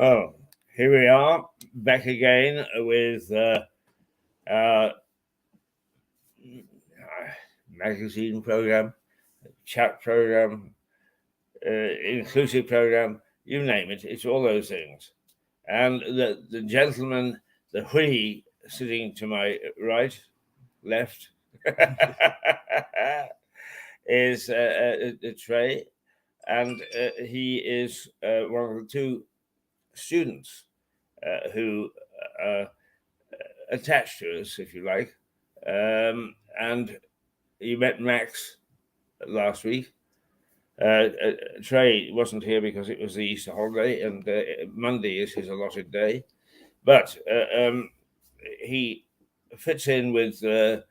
Oh, here we are, back again with our magazine program, chat program, inclusive program, you name it, it's all those things. And the gentleman, the hoodie sitting to my right, left, is Trey, and he is one of the two students who attached to us, if you like. And you met Max last week. Trey wasn't here because it was the Easter holiday, and Monday is his allotted day. But he fits in with the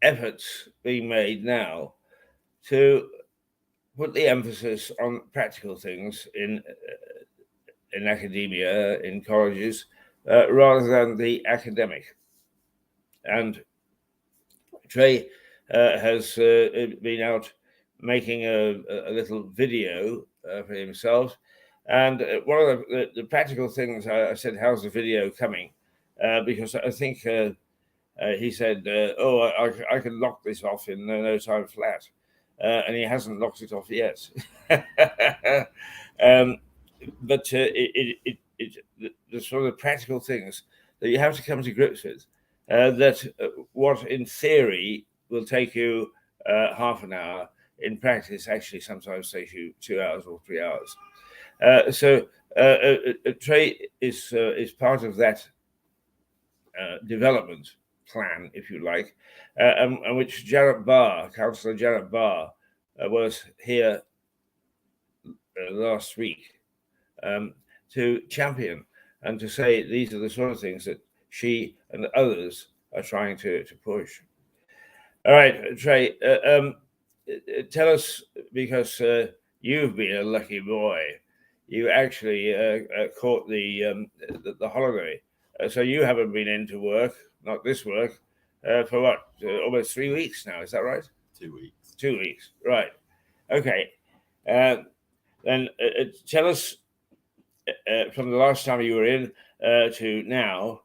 efforts being made now to put the emphasis on practical things in academia, in colleges, rather than the academic. And Trey has been out making a little video for himself. And one of the practical things, I said, how's the video coming? Because I think he said, I can lock this off in no time flat. And he hasn't locked it off yet. But the sort of practical things that you have to come to grips with, that what in theory will take you half an hour, in practice actually sometimes takes you 2 hours or 3 hours. So Trey is part of that development plan, if you like, and which Councillor Janet Barr, was here last week to champion and to say these are the sort of things that she and others are trying to push. All right, Trey, tell us, because you've been a lucky boy. You actually caught the holiday. So you haven't been into work, not this work, for what, almost 3 weeks now, is that right? 2 weeks. 2 weeks, right. Okay. Then tell us, from the last time you were in to now,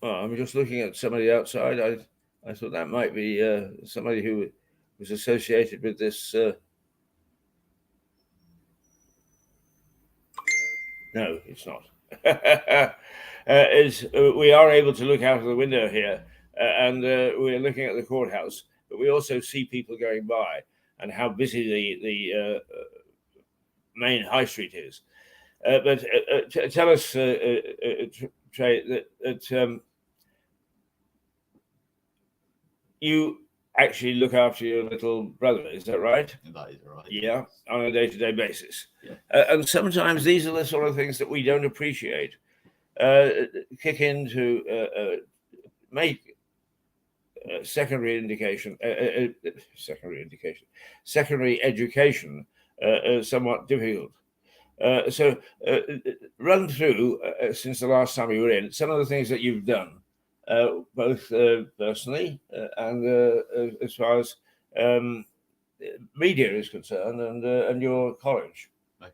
I'm just looking at somebody outside. I thought that might be somebody who was associated with this. No, it's not. We are able to look out of the window here, and we're looking at the courthouse, but we also see people going by and how busy the main high street is. But tell us, Trey, that you actually look after your little brother, is that right? That is right. Yeah, on a day-to-day basis. Yeah. And sometimes these are the sort of things that we don't appreciate. Kick in to make secondary education somewhat difficult. So run through, since the last time you were in, some of the things that you've done, both personally and as far as media is concerned, and your college. Okay.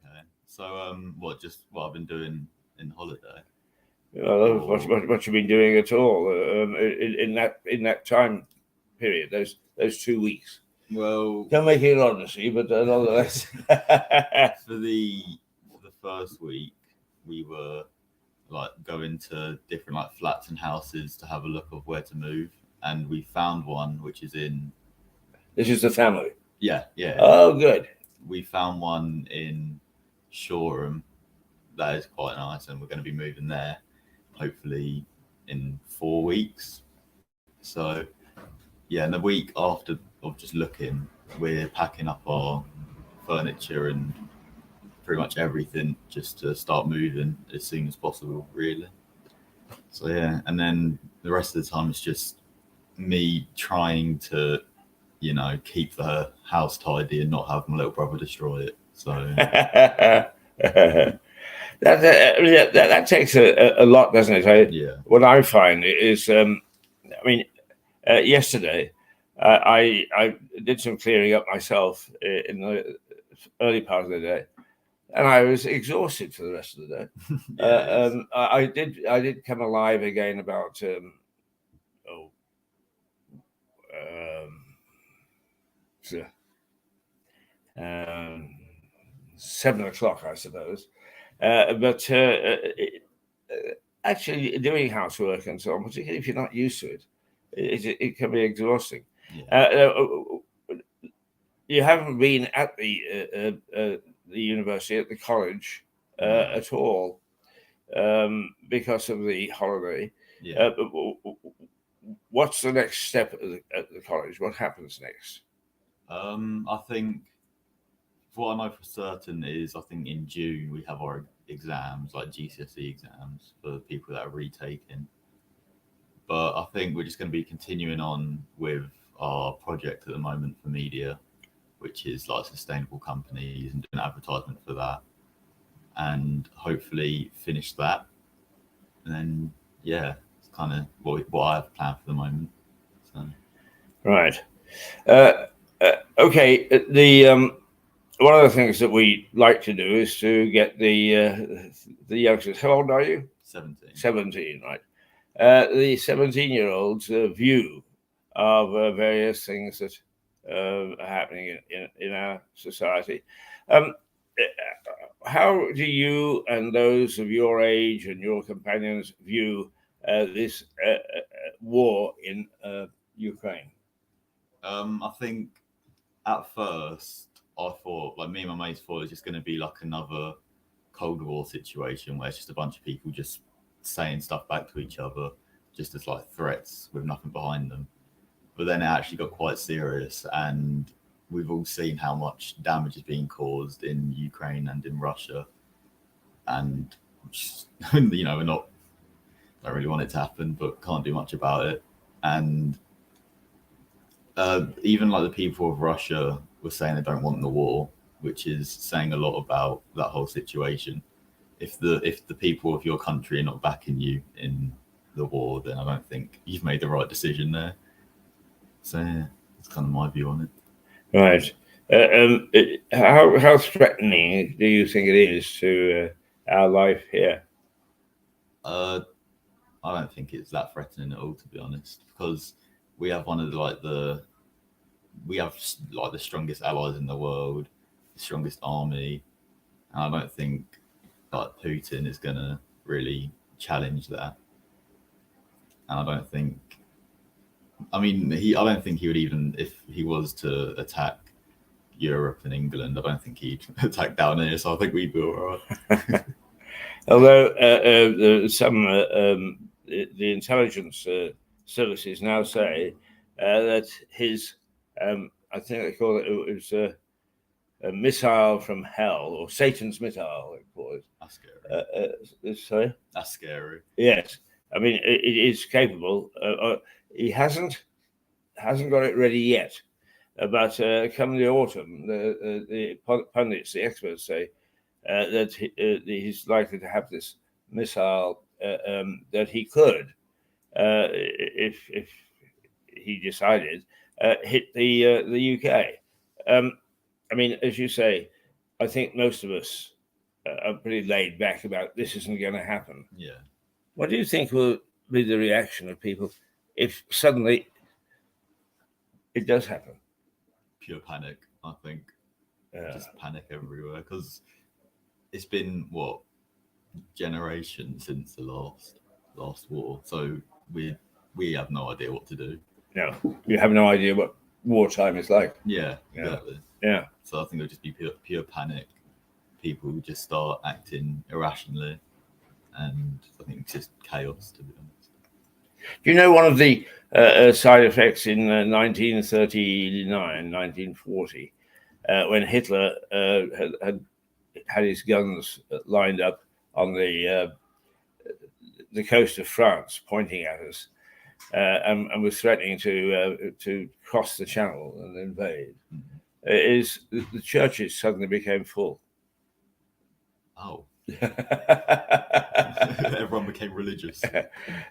So what I've been doing in holiday? What you've been doing at all in that time period, those 2 weeks? Well, don't make it honestly, but nonetheless. For the first week, we were like going to different like flats and houses to have a look of where to move, and we found one which is in. This is the family. Yeah. Oh, good. We found one in Shoreham that is quite nice, and we're going to be moving there hopefully in 4 weeks. So yeah, and the week after of just looking, we're packing up our furniture and pretty much everything just to start moving as soon as possible, really. So yeah, and then the rest of the time it's just me trying to, keep the house tidy and not have my little brother destroy it. So that takes a lot, doesn't it? Yeah. What I find is, yesterday I did some clearing up myself in the early part of the day, and I was exhausted for the rest of the day. I did come alive again about 7 o'clock, I suppose. But actually, doing housework and so on, particularly if you're not used to it, it can be exhausting. Yeah. You haven't been at the university, at the college at all because of the holiday. Yeah. What's the next step at the college? What happens next? I think what I know for certain is I think in June we have our exams, like GCSE exams for people that are retaking. But I think we're just going to be continuing on with our project at the moment for media, which is like sustainable companies and doing advertisement for that, and hopefully finish that. And then, yeah, it's kind of what I have planned for the moment. So. Right. Okay. One of the things that we like to do is to get the youngsters. How old are you? 17. 17, right. The 17-year-olds' view of various things that are happening in our society. How do you and those of your age and your companions view this war in Ukraine? I think at first I thought, like me and my mates thought, it was just going to be like another Cold War situation where it's just a bunch of people just saying stuff back to each other, just as like threats with nothing behind them. But then it actually got quite serious, and we've all seen how much damage is being caused in Ukraine and in Russia, and just, you know, don't really want it to happen, but can't do much about it. And even like the people of Russia were saying they don't want the war, which is saying a lot about that whole situation. If the people of your country are not backing you in the war, then I don't think you've made the right decision there. So yeah, that's kind of my view on it. Right. How threatening do you think it is to our life here? I don't think it's that threatening at all, to be honest, because we have the strongest allies in the world, the strongest army, and I don't think like Putin is gonna really challenge that. And I don't think he would, even if he was to attack Europe and England, I don't think he'd attack down here. So I think we'd be all right. Although the intelligence services now say that his, I think they call it was a missile from hell, or Satan's missile, they call it. That's scary. Sorry? That's scary. Yes. I mean, it is capable. He hasn't got it ready yet. But come the autumn, the pundits, the experts say that he's likely to have this missile that he could, if he decided, hit the UK. I mean, as you say, I think most of us are pretty laid back about this isn't going to happen. Yeah. What do you think will be the reaction of people if suddenly it does happen? Pure panic, I think. Just panic everywhere, because it's been generations since the last war, so we have no idea what to do. No, you have no idea what wartime is like. Yeah, exactly. Yeah. So I think it'll just be pure panic. People just start acting irrationally, and I think it's just chaos, to be honest. Do you know one of the side effects in 1939, 1940, when Hitler had his guns lined up on the coast of France, pointing at us, and was threatening to cross the channel and invade? Mm-hmm. Is the churches suddenly became full? Oh. Everyone became religious.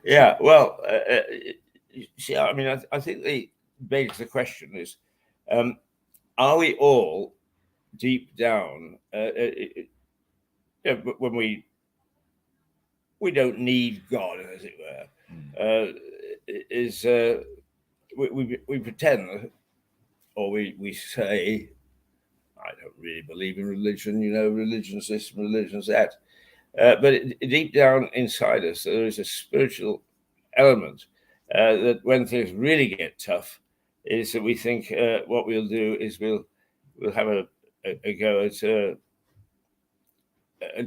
Yeah, well, see, I mean, I think begs the question: is are we all deep down when we don't need God, as it were, we pretend, or we say, I don't really believe in religion, religion's this, religion's that. But deep down inside us, there is a spiritual element that when things really get tough, is that we think what we'll do is we'll have a go at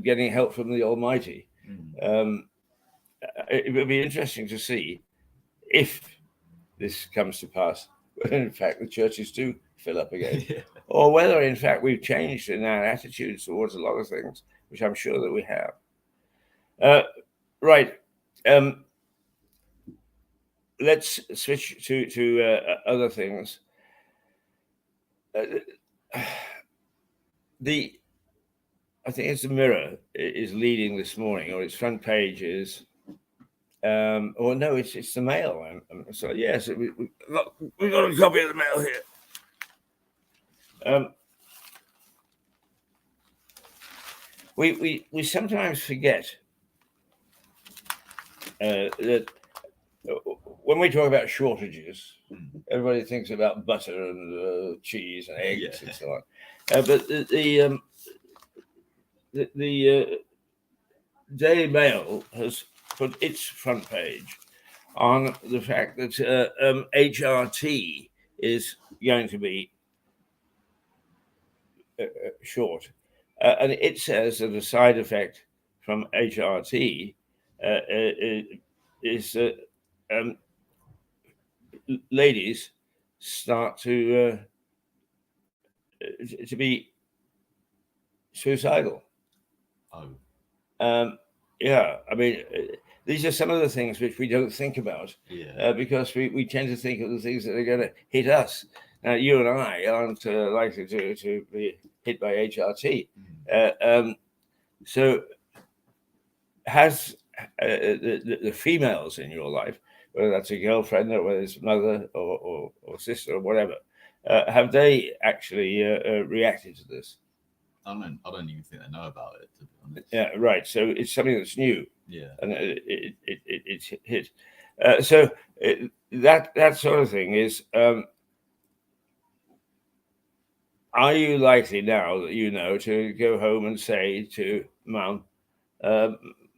getting help from the Almighty. It would be interesting to see if this comes to pass, whether in fact the churches do fill up again, or whether in fact we've changed in our attitudes towards a lot of things, which I'm sure that we have. Right. Let's switch to other things. I think it's the Mirror is leading this morning, or its front page is, or no, it's the Mail. So yes, we've got a copy of the Mail here. We sometimes forget that when we talk about shortages, everybody thinks about butter and cheese and eggs and so on. But the Daily Mail has put its front page on the fact that HRT is going to be short. And it says that a side effect from HRT is that ladies start to be suicidal. Yeah, I mean, these are some of the things which we don't think about because we tend to think of the things that are going to hit us. Now, you and I aren't likely to be hit by HRT. So has the females in your life, whether that's a girlfriend or whether it's mother or sister or whatever, have they actually reacted to this? I don't even think they know about it, to be honest. Yeah, right. So it's something that's new. Yeah, and it's hit. So that sort of thing is. Are you likely now that to go home and say to Mum, Mum,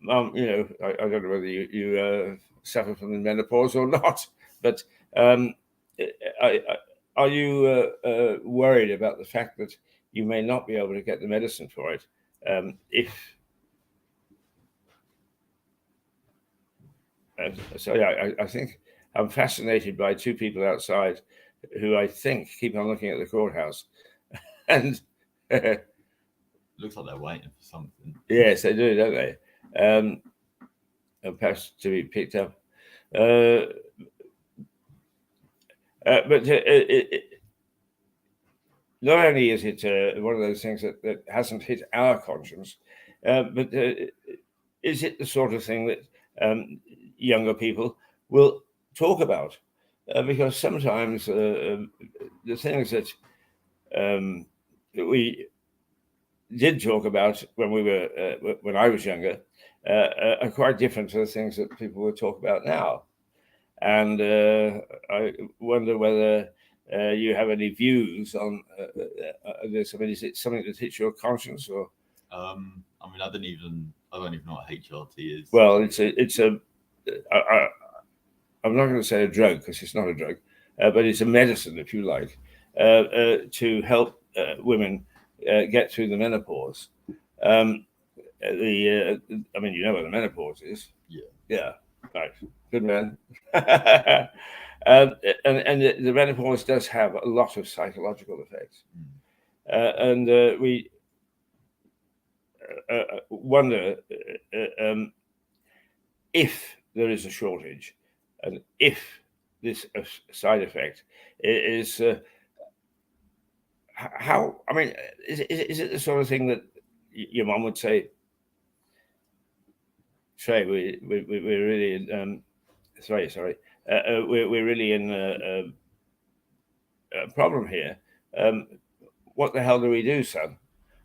I don't know whether you suffer from the menopause or not, but are you worried about the fact that you may not be able to get the medicine for it if? So yeah, I think I'm fascinated by two people outside who I think keep on looking at the courthouse, and looks like they're waiting for something. Yes, they do, don't they? Perhaps to be picked up. But not only is it one of those things that hasn't hit our conscience, but is it the sort of thing that younger people will talk about? Because sometimes the things that we did talk about when I was younger are quite different to the things that people will talk about now. And I wonder whether you have any views on this. I mean, is it something that hits your conscience, or? I mean, I don't even know what HRT is. Well, I'm not going to say a drug because it's not a drug, but it's a medicine, if you like, to help women get through the menopause. I mean, you know what the menopause is. Yeah. Right. Good man. And the menopause does have a lot of psychological effects. And we wonder if there is a shortage and if this side effect is how, I mean, is it the sort of thing that your mom would say, Trey, we're really in, sorry, we're really in problem here. What the hell do we do, son?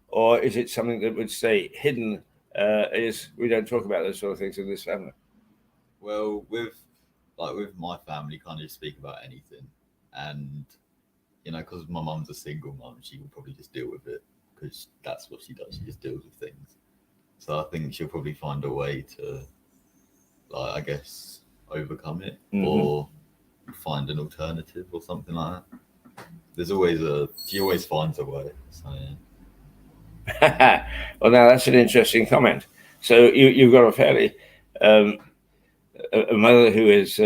Or is it something that would stay hidden? Is we don't talk about those sort of things in this family? Well, with my family, can't just speak about anything, and because my mum's a single mum, she will probably just deal with it because that's what she does. She just deals with things. So I think she'll probably find a way to, I guess, overcome it or find an alternative or something like that. She always finds a way. So yeah. Well, now that's an interesting comment. So you've got a fairly a mother who is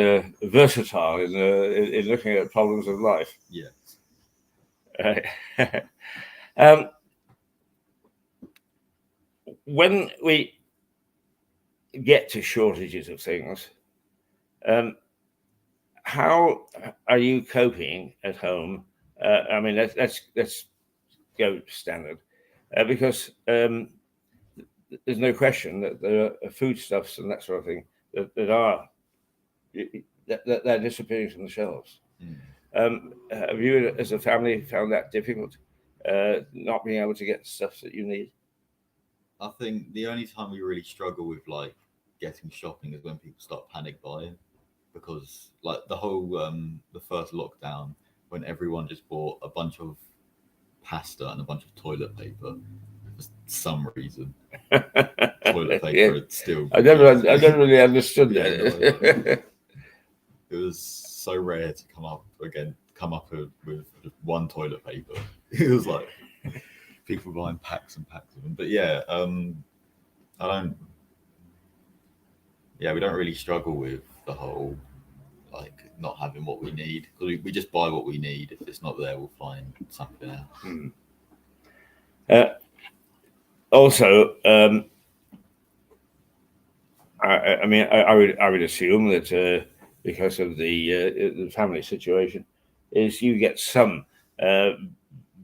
versatile in looking at problems of life. Yeah. When we get to shortages of things, how are you coping at home? I mean, let's go standard, because there's no question that there are foodstuffs and that sort of thing that they're disappearing from the shelves. Have you, as a family, found that difficult, not being able to get stuff that you need? I think the only time we really struggle with getting shopping is when people start panic buying, because the whole the first lockdown, when everyone just bought a bunch of pasta and a bunch of toilet paper for some reason. Toilet paper, it's still. I never really understood that. It was so rare to come up with one toilet paper. It was like people buying packs and packs of them. But yeah, we don't really struggle with the whole not having what we need, because we just buy what we need. If it's not there, we'll find something else. Also, I would assume that because of the family situation, is you get some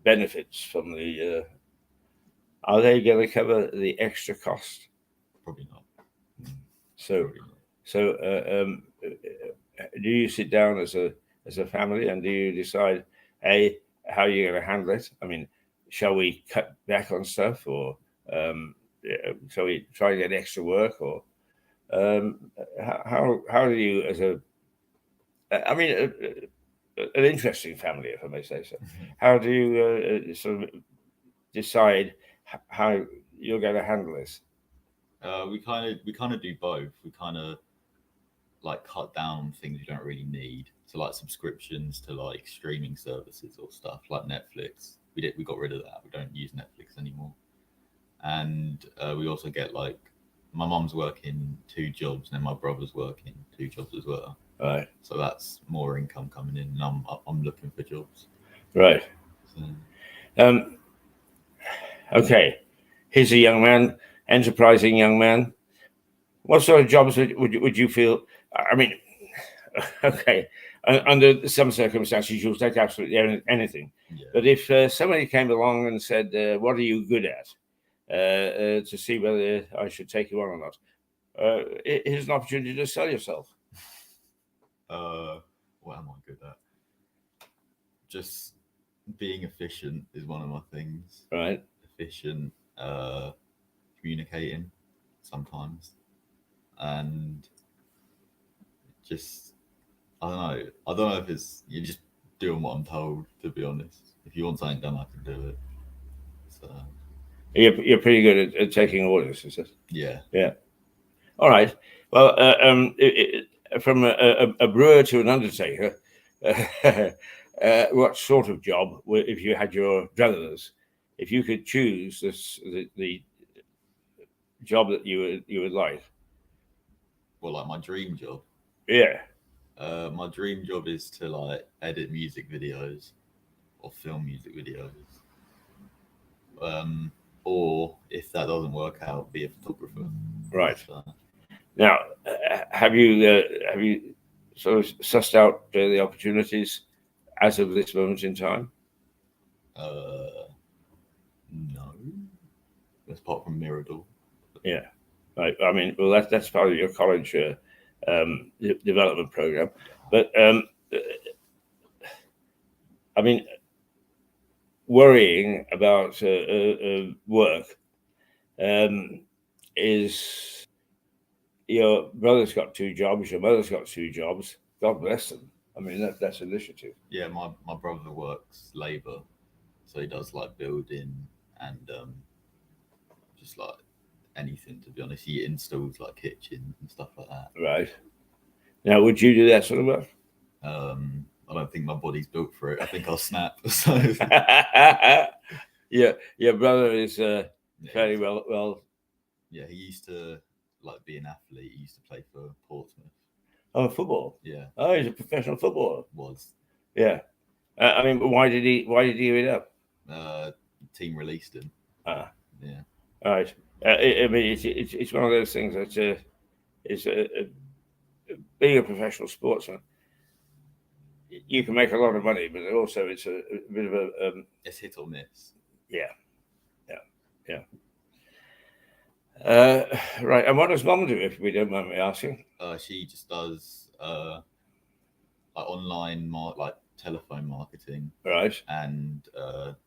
benefits from the. Are they going to cover the extra cost? Probably not. So do you sit down as a family and do you decide how you're going to handle it? I mean, shall we cut back on stuff, or shall we try and get extra work, or how do you, as an interesting family, if I may say so, how do you sort of decide how you're going to handle this? We kind of do both. We kind of cut down on things you don't really need. So subscriptions to streaming services or stuff like Netflix. We got rid of that. We don't use Netflix anymore. And we also get my mum's working 2 jobs and then my brother's working 2 jobs as well. Right. So that's more income coming in, and I'm looking for jobs. Right. So. Okay. Here's a young man, enterprising young man. What sort of jobs would you feel? I mean, okay, under some circumstances, you'll take absolutely anything. Yeah. But if somebody came along and said, "What are you good at?" To see whether I should take you on or not, here's an opportunity to sell yourself. What am I good at? Just being efficient is one of my things. Right. Efficient, communicating sometimes, and just I don't know if it's you're just doing what I'm told. To be honest, if you want something done, I can do it. So you're pretty good at taking orders, is it? Yeah. Yeah. All right. Well, from a brewer to an undertaker, what sort of job, if you had your druthers, if you could choose the job that you would like? Well, my dream job. Yeah. My dream job is to edit music videos or film music videos. Or if that doesn't work out, be a photographer. Right. Now, have you sort of sussed out the opportunities as of this moment in time? No. Apart from Mirador. Yeah. Right. I mean, well, that's part of your college development program. But I mean, worrying about work is your brother's got 2 jobs, your mother's got 2 jobs. God bless them. I mean, that's initiative. Yeah, my brother works labour, so he does like building and just like anything. To be honest, he installs like kitchens and stuff like that. Right. Now, would you do that sort of work? I don't think my body's built for it. I think I'll snap. So yeah, your brother is yeah, fairly well. Yeah, he used to like be an athlete. He used to play for Portsmouth. Oh, football. Yeah, Oh, he's a professional footballer. was. Yeah. I mean, why did he give it up? Team released him. Ah, Yeah. all right. I mean, it's one of those things that is being a professional sportsman. You can make a lot of money, but also it's a bit of a It's hit or miss. yeah. Right. And what does Mum do, if we don't mind me asking? She just does like online like telephone marketing, Right. and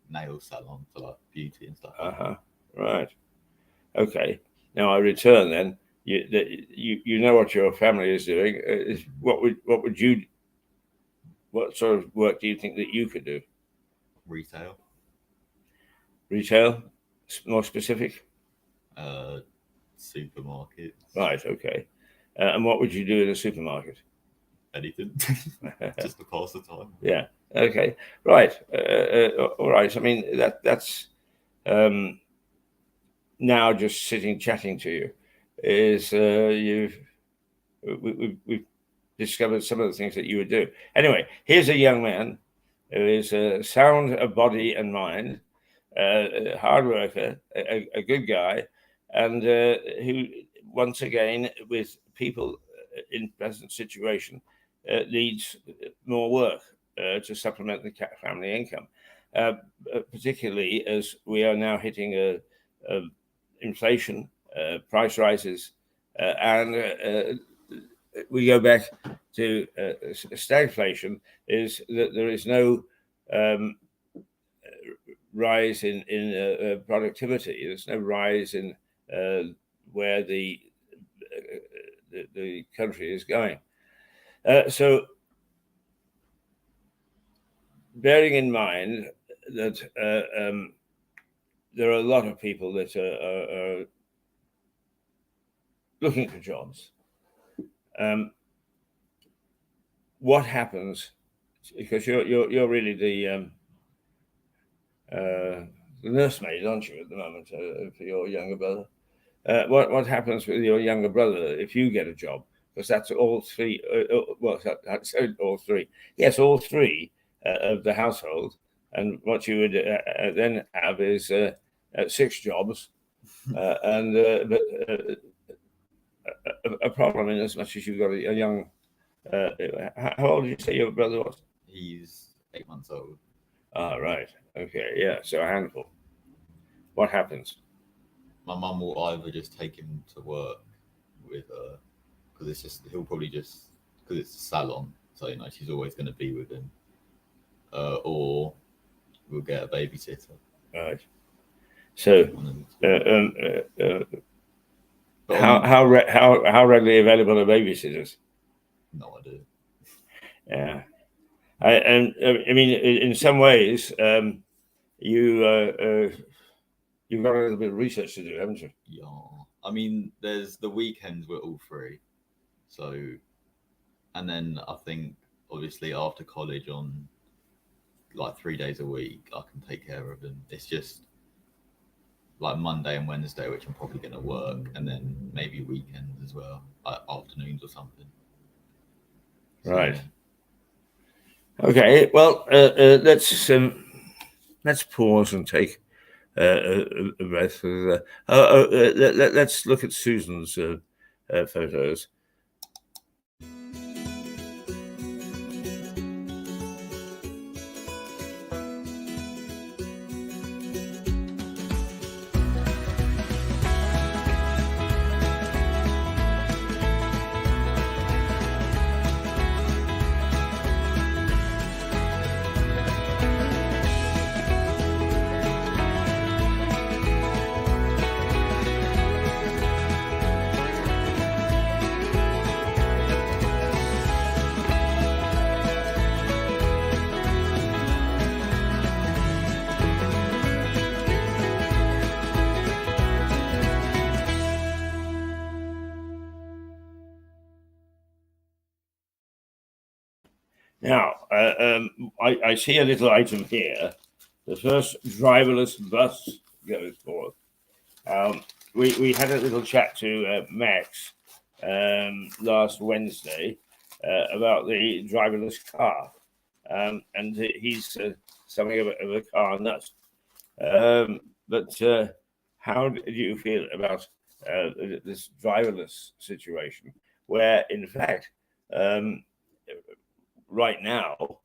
nail salon for like beauty and stuff. Right. Okay. Now I return then. You know what your family is doing. What sort of work do you think that you could do? Retail. Retail, more specific. Supermarket. Right. Okay. And what would you do in a supermarket? Anything, just to pass the time. Yeah. Okay. Right. All right. I mean that's now just sitting chatting to you is we've discovered some of the things that you would do. Anyway, here's a young man who is sound of body and mind, a hard worker, a good guy, and who once again with people in present situation needs more work to supplement the family income, particularly as we are now hitting a inflation, price rises, and we go back to stagflation, is that there is no rise in productivity. There's no rise in where the country is going. So bearing in mind that there are a lot of people that are looking for jobs. What happens? Because you're really the nursemaid, aren't you, at the moment for your younger brother? What happens with your younger brother if you get a job? Because that's all three. That's all three. Yes, all three of the household. And what you would then have is 6 jobs, and a problem in as much as you've got a young. How old did you say your brother was? He's 8 months old. Ah, right. Okay. Yeah. So a handful. What happens? My mum will either just take him to work with her, because he'll probably just, because it's a salon, so she's always going to be with him, or we'll get a babysitter. Right. So, how readily available are babysitters? No idea. Yeah, I mean, in some ways, you've got a little bit of research to do, haven't you? Yeah, I mean, there's the weekends we're all free, so, and then I think obviously after college on like 3 days a week, I can take care of him. It's just like Monday and Wednesday, which I'm probably going to work, and then maybe weekends as well, like afternoons or something. So, right. Okay. Well, let's pause and take a breath. Let's look at Susan's photos. Now, I see a little item here. The first driverless bus goes forth. We had a little chat to Max last Wednesday about the driverless car, and he's something of a car nut. But how do you feel about this driverless situation, where in fact right now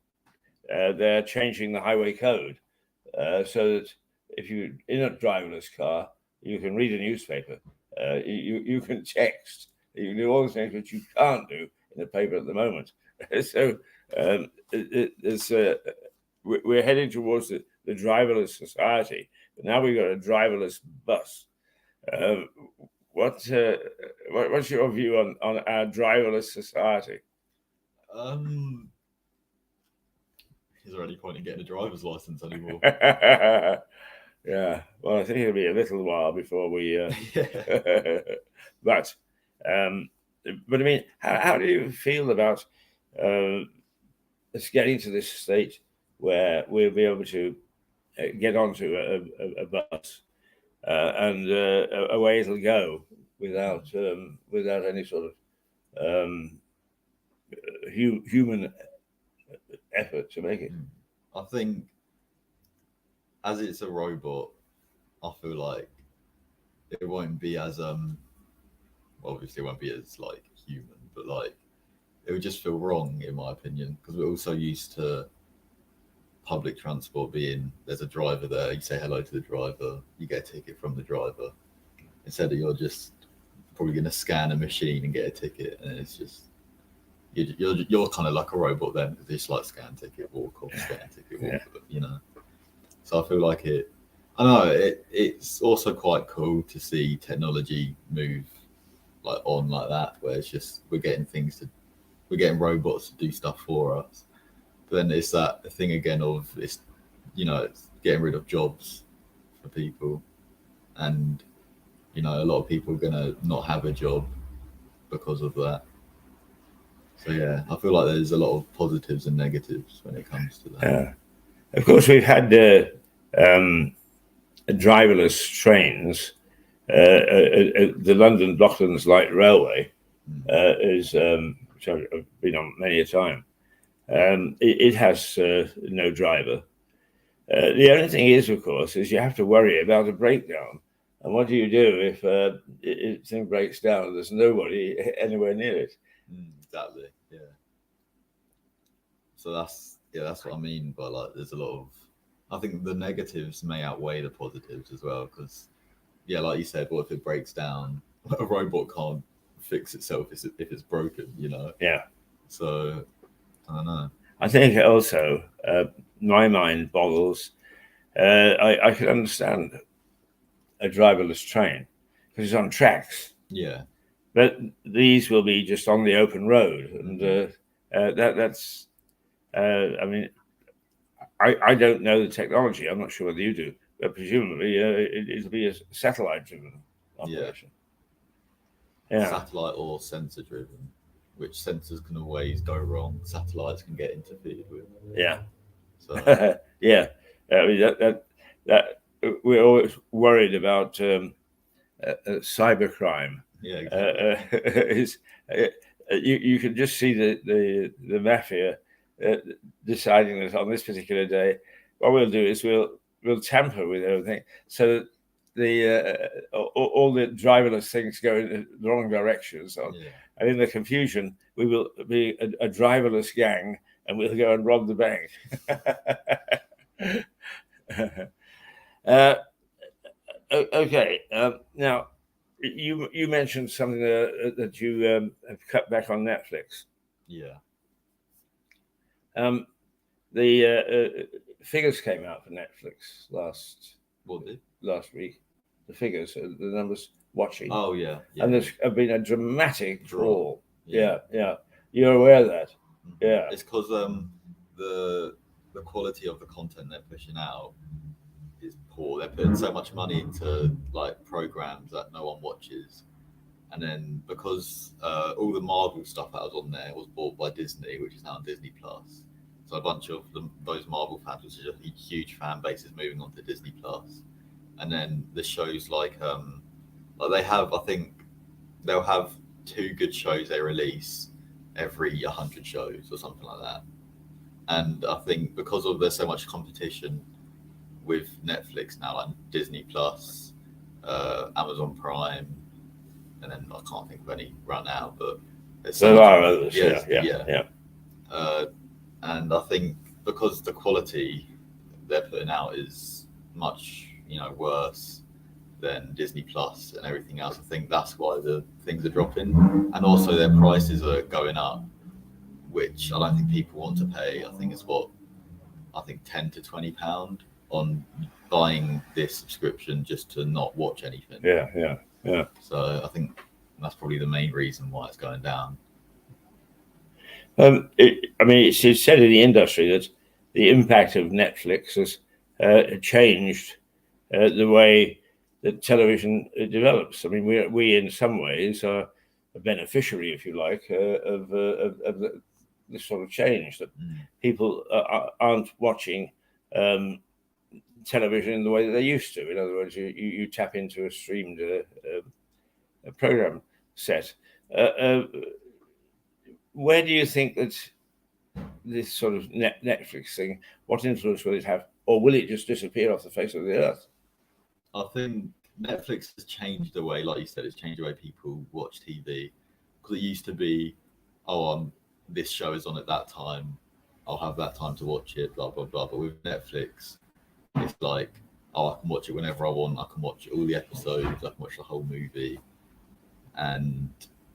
they're changing the highway code so that if you're in a driverless car, you can read a newspaper, you can text, you can do all the things which you can't do in the paper at the moment. So we're heading towards the driverless society, but now we've got a driverless bus. What's your view on our driverless society? Is there any point in getting a driver's license anymore? Yeah, well, I think it'll be a little while before we. But I mean, how do you feel about us getting to this state where we'll be able to get onto a bus and away it'll go without any sort of human effort to make it? I think as it's a robot, I feel like it won't be as obviously it won't be as like human, but like it would just feel wrong in my opinion, because we're also used to public transport being there's a driver there, you say hello to the driver, you get a ticket from the driver, instead of you're just probably going to scan a machine and get a ticket, and it's just you're kind of like a robot then, because it's like scan ticket, walk off, scan ticket, walk off, you know. So I feel like it's also quite cool to see technology move like on like that, where it's just we're getting robots to do stuff for us. But then it's that thing again of it's getting rid of jobs for people, and a lot of people are gonna not have a job because of that. So yeah, I feel like there's a lot of positives and negatives when it comes to that. Yeah. Of course, we've had driverless trains. The London Docklands Light Railway is which I've been on many a time. It has no driver. The only thing is, of course, is you have to worry about a breakdown. And what do you do if the thing breaks down and there's nobody anywhere near it? Exactly. Yeah. So that's what I mean. But like, there's a lot of, I think the negatives may outweigh the positives as well. Because like you said, what if it breaks down? A robot can't fix itself if it's broken. Yeah. So I don't know. I think also my mind boggles. I can understand a driverless train because it's on tracks. Yeah. But these will be just on the open road, and that's. I mean, I don't know the technology. I'm not sure whether you do, but presumably it'll be a satellite-driven operation. Yeah. Satellite or sensor-driven. Which sensors can always go wrong. Satellites can get interfered with. Yeah. So yeah. I mean that we're always worried about cybercrime. Yeah. Exactly. You can just see the mafia deciding that on this particular day, what we'll do is we'll tamper with everything so that all the driverless things go in the wrong directions. And in the confusion, we will be a driverless gang, and we'll go and rob the bank. Okay. Now, you mentioned something that you have cut back on Netflix. Yeah. The figures came out for Netflix last week. The figures, the numbers watching. Oh yeah. And there's been a dramatic draw. Yeah. You're aware of that? Yeah. It's because the quality of the content they're pushing out is poor. They're putting so much money into like programs that no one watches, And then because all the Marvel stuff that was on there was bought by Disney, which is now on Disney Plus. So a bunch of those Marvel fans, which is a huge fan base, is moving on to Disney Plus. And then the shows like they have, I think they'll have 2 good shows they release every 100 shows or something like that. And I think because of there's so much competition with Netflix now, like Disney Plus, Amazon Prime, and then I can't think of any right now, but there are others. Yeah. And I think because the quality they're putting out is much, worse than Disney Plus and everything else, I think that's why the things are dropping, and also their prices are going up, which I don't think people want to pay. I think it's £10 to £20 on buying this subscription just to not watch anything. Yeah. So I think that's probably the main reason why it's going down. It's said in the industry that the impact of Netflix has changed the way that television develops. I mean, we in some ways are a beneficiary, if you like, of this sort of change, that people aren't watching television in the way that they used to. In other words, you tap into a streamed a program set. Where do you think that this sort of Netflix thing, what influence will it have, or will it just disappear off the face of the earth? I think Netflix has changed the way, like you said, it's changed the way people watch TV. Because it used to be, this show is on at that time, I'll have that time to watch it, blah, blah, blah. But with Netflix, it's like, I can watch it whenever I want. I can watch all the episodes. I can watch the whole movie. And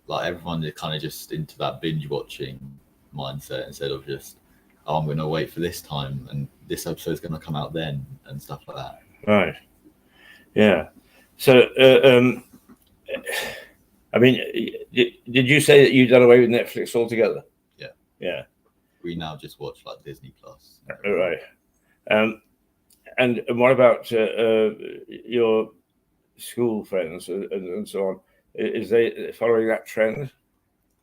like everyone is kind of just into that binge watching mindset instead of just, I'm going to wait for this time and this episode is going to come out then and stuff like that. Right. Yeah. So, did you say that you've done away with Netflix altogether? Yeah. Yeah. We now just watch like Disney Plus. Right. And what about your school friends and so on? Is they following that trend?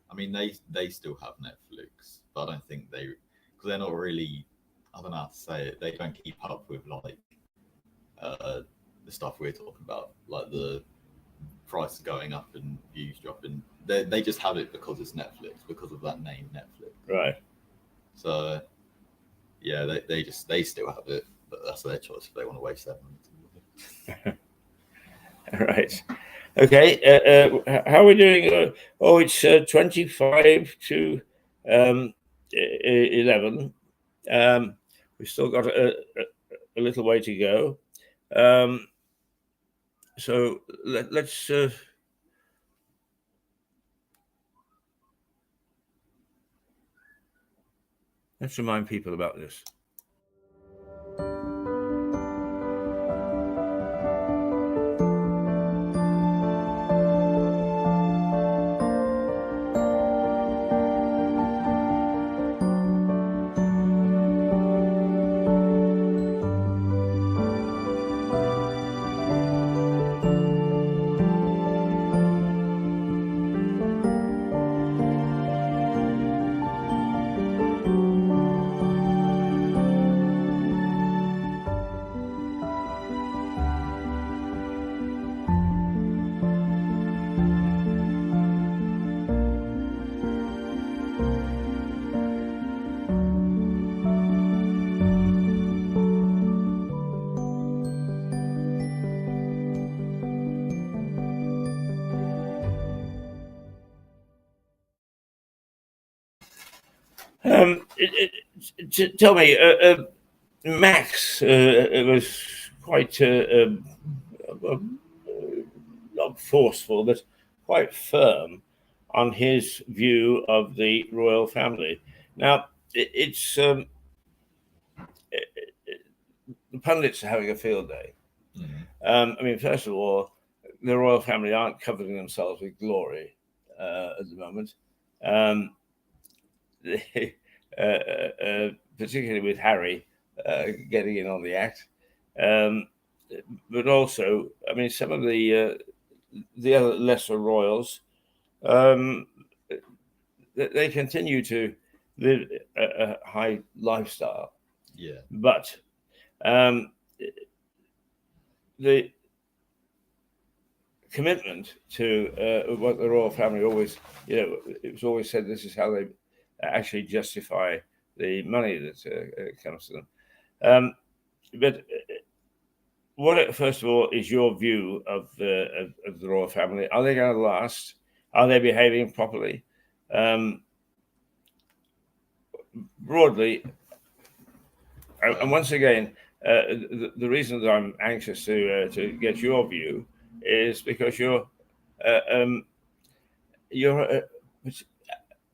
I mean, they still have Netflix, but I don't think because they're not really, I don't know how to say it, they don't keep up with like the stuff we're talking about, like the price going up and views dropping. They just have it because it's Netflix, because of that name Netflix. Right. So yeah, they still have it, but that's their choice if they want to waste that money. Right. Okay. How are we doing? It's 25 to 11. We've still got a little way to go. So let's remind people about this. Tell me, Max was quite not forceful, but quite firm on his view of the royal family. Now, the pundits are having a field day. First of all, the royal family aren't covering themselves with glory at the moment. Particularly with Harry getting in on the act. But also, some of the the other lesser royals, they continue to live a high lifestyle. Yeah. But the commitment to what the royal family always, it was always said this is how they actually justify the money that comes to them. But what, first of all, is your view of the royal family? Are they going to last? Are they behaving properly? Broadly, and once again, the reason that I'm anxious to get your view is because you're,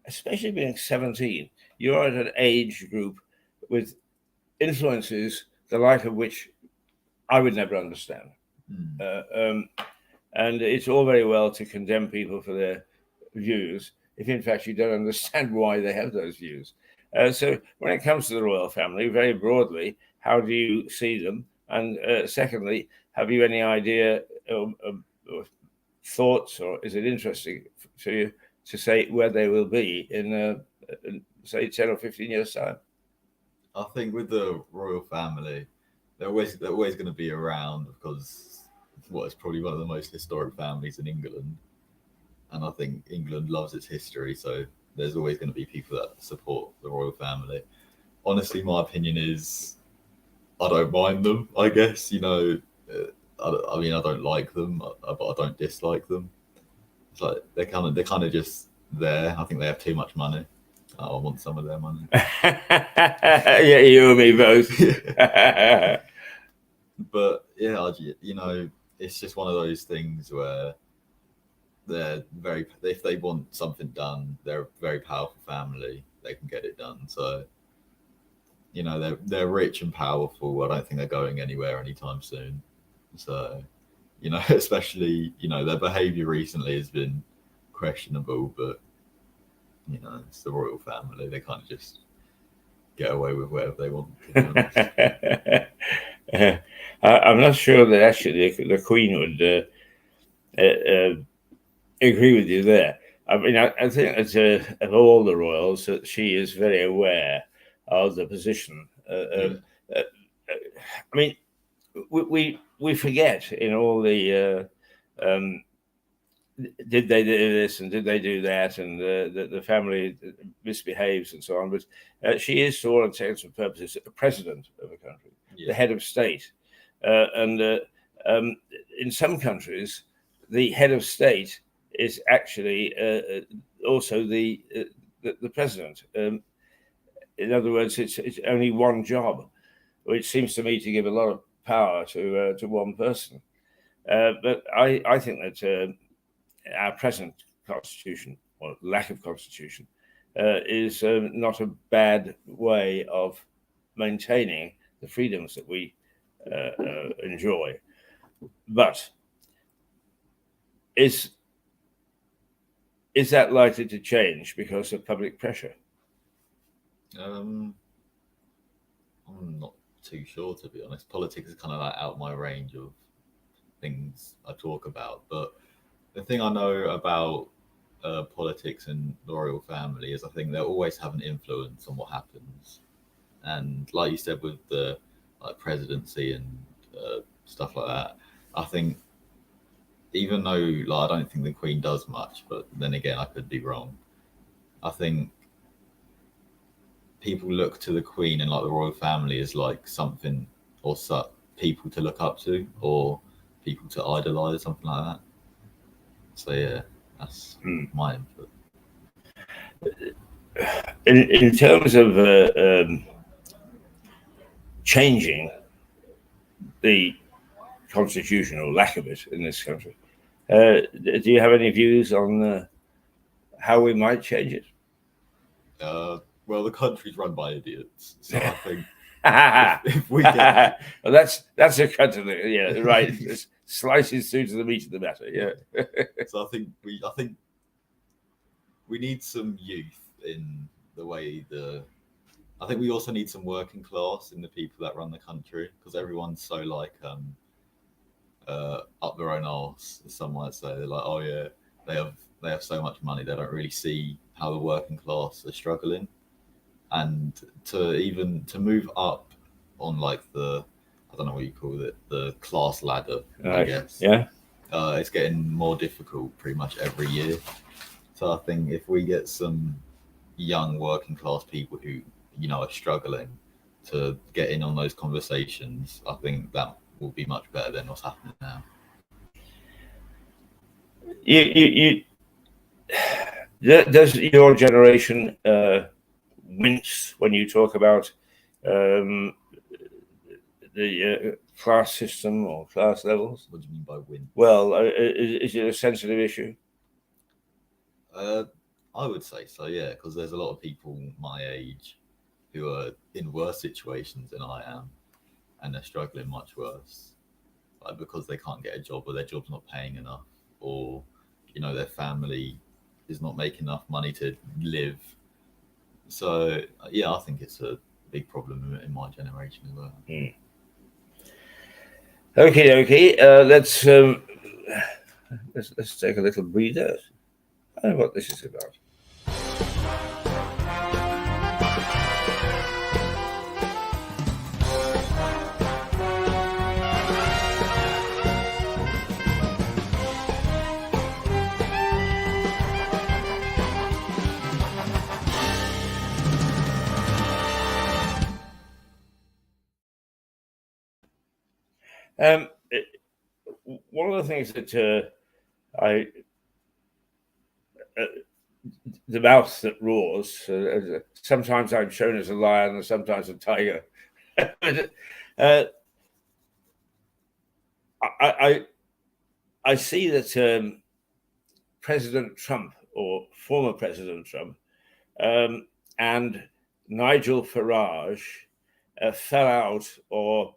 especially being 17, you're at an age group with influences the like of which I would never understand. And it's all very well to condemn people for their views if in fact you don't understand why they have those views. So when it comes to the royal family, very broadly, how do you see them? And secondly, have you any idea or thoughts, or is it interesting to you to say where they will be in say 10 or 15 years' time? I think with the royal family, they're always going to be around because it's probably one of the most historic families in England, and I think England loves its history, so there's always going to be people that support the royal family. Honestly, my opinion is I don't mind them. I guess I don't like them, but I don't dislike them. It's like they're kind of just there. I think they have too much money. I want some of their money. Yeah, you and me both. But yeah, it's just one of those things where if they want something done, they're a very powerful family. They can get it done. So, they're rich and powerful. I don't think they're going anywhere anytime soon. So, especially, their behavior recently has been questionable, but, it's the royal family. They kind of just get away with whatever they want, to be honest. I'm not sure that actually the Queen would agree with you there. I mean, I think that of all the royals, that she is very aware of the position. I mean, we forget in all the did they do this and did they do that, and the family misbehaves and so on. But she is, to all intents and purposes, a president of a country, the head of state, and in some countries, the head of state is actually also the president. In other words, it's only one job, which seems to me to give a lot of power to one person. But I think that our present constitution, or lack of constitution, is not a bad way of maintaining the freedoms that we enjoy. But is that likely to change because of public pressure? I'm not too sure, to be honest. Politics is kind of like out my range of things I talk about. But the thing I know about politics and the royal family is I think they'll always have an influence on what happens. And like you said, with the presidency and stuff like that, I think even though I don't think the Queen does much, but then again, I could be wrong. I think people look to the Queen and the royal family as something or people to look up to or people to idolize, something like that. So yeah, that's my input. In terms of changing the constitution or lack of it in this country, do you have any views on how we might change it? Well, the country's run by idiots, so I think if we get well, that's a country, yeah, right. Slices through to the meat of the matter, yeah. So I think we need some youth in the way I think we also need some working class in the people that run the country, because everyone's so up their own arse, as some might say. They're like, oh yeah, they have so much money, they don't really see how the working class are struggling, and to move up on like I don't know what you call it, the class ladder, I guess. Yeah. It's getting more difficult pretty much every year. So I think if we get some young working class people who are struggling to get in on those conversations, I think that will be much better than what's happening now. Does your generation wince when you talk about the class system or class levels? What do you mean by win? Well, is it a sensitive issue? I would say so, yeah, because there's a lot of people my age who are in worse situations than I am, and they're struggling much worse, like because they can't get a job, or their job's not paying enough, or their family is not making enough money to live. So yeah, I think it's a big problem in my generation as well. Okay. Let's take a little breather. I know what this is about. One of the things that the mouth that roars. Sometimes I'm shown as a lion, and sometimes a tiger. I see that President Trump, or former President Trump, and Nigel Farage fell out or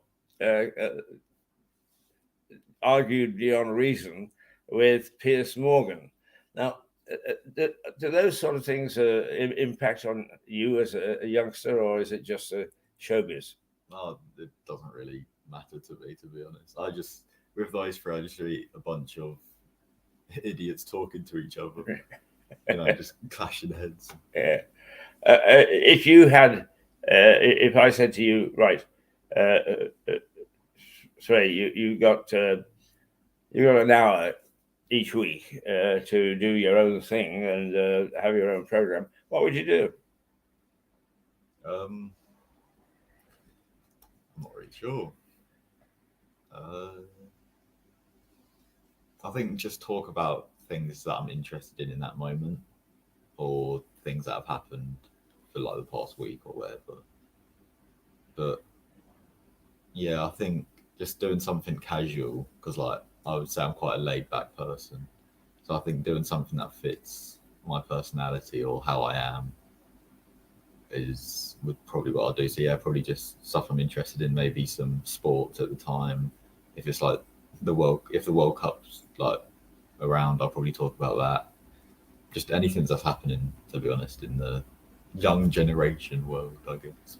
argued beyond reason with Piers Morgan. Now, do those sort of things impact on you as a youngster, or is it just showbiz? No, it doesn't really matter to me, to be honest. With those friends, I just see a bunch of idiots talking to each other, just clashing heads. Yeah. If you had, if I said to you, right, Trey, you got an hour each week to do your own thing and have your own program, what would you do? I'm not really sure. I think just talk about things that I'm interested in that moment, or things that have happened for like the past week or whatever. But yeah, I think just doing something casual, because like I would say I'm quite a laid back person. So I think doing something that fits my personality or how I am would probably what I'll do. So yeah, probably just stuff I'm interested in, maybe some sports at the time. If it's like if the World Cup's like around, I'll probably talk about that. Just anything that's happening, to be honest, in the young generation world, I guess.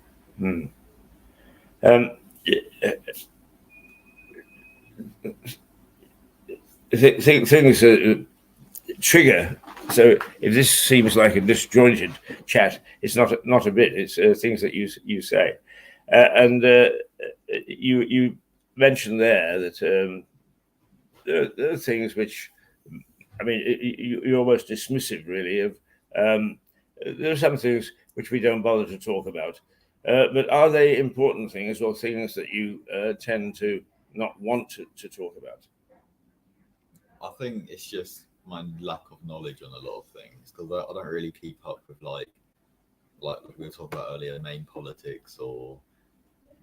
Things trigger. So if this seems like a disjointed chat, it's not a bit. It's things that you say, and you mentioned there that there are things which, I mean, you're almost dismissive, really. Of there are some things which we don't bother to talk about, but are they important things or things that you tend to not want to talk about? I think it's just my lack of knowledge on a lot of things, because I don't really keep up with like we were talking about earlier, main politics or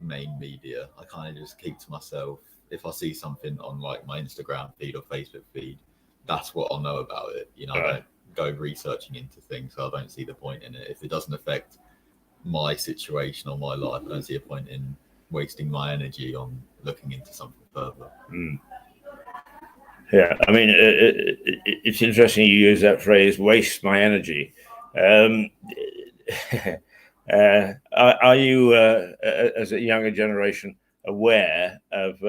main media. I kind of just keep to myself. If I see something on like my Instagram feed or Facebook feed, that's what I'll know about it. I don't go researching into things, so I don't see the point in it. If it doesn't affect my situation or my life, I don't see a point in wasting my energy on looking into something further. Yeah, I mean, it's interesting you use that phrase, waste my energy. Are you, as a younger generation, aware of